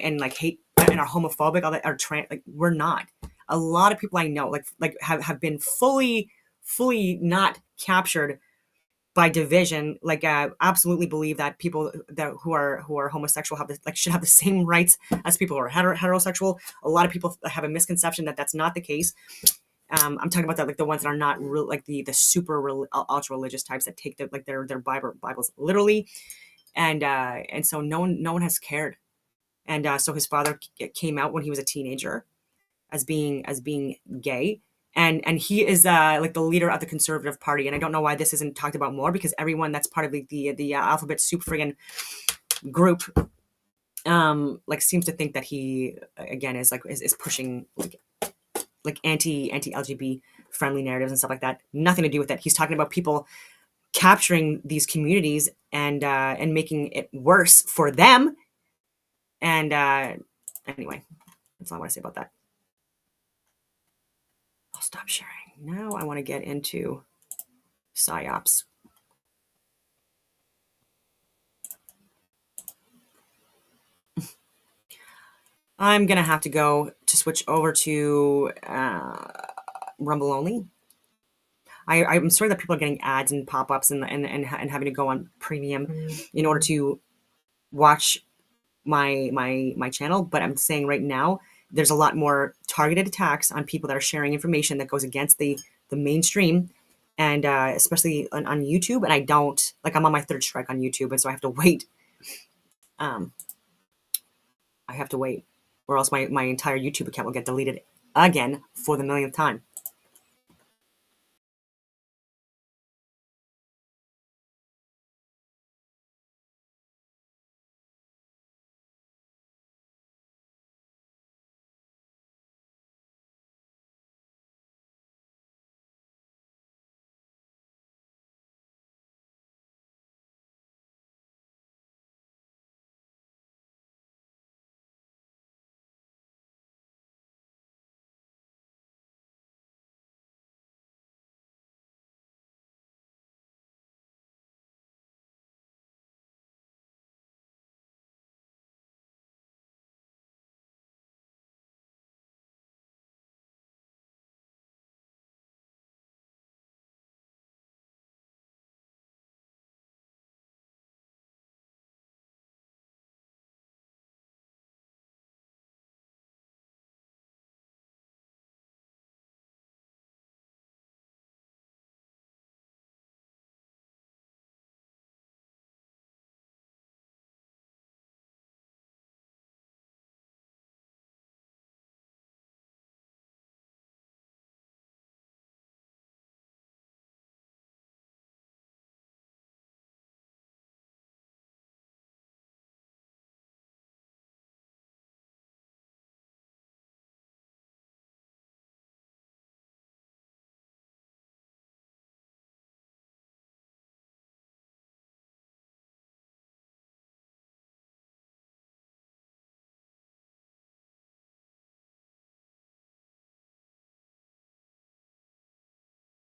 and like hate and are homophobic, all that are trans. Like, we're not. A lot of people I know like have been fully not captured by division, like absolutely believe that people that who are homosexual should have the same rights as people who are heterosexual. A lot of people have a misconception that that's not the case. I'm talking about that, like the ones that are not real, like the super ultra religious types that take their Bibles literally, and so no one has cared. And so his father came out when he was a teenager as being gay, and he is like the leader of the Conservative Party. And I don't know why this isn't talked about more, because everyone that's part of the alphabet soup friggin' group like seems to think that he again is pushing like anti-LGBT friendly narratives and stuff like that. Nothing to do with it. He's talking about people capturing these communities and making it worse for them. And anyway, that's all I want to say about that. I'll stop sharing. Now I want to get into PSYOPs. I'm going to have to go to switch over to Rumble only. I'm sorry that people are getting ads and pop-ups and having to go on premium in order to watch my channel, but I'm saying right now there's a lot more targeted attacks on people that are sharing information that goes against the mainstream, and especially on YouTube. And I don't like, I'm on my third strike on YouTube, and so I have to wait. Or else my entire YouTube account will get deleted again for the millionth time.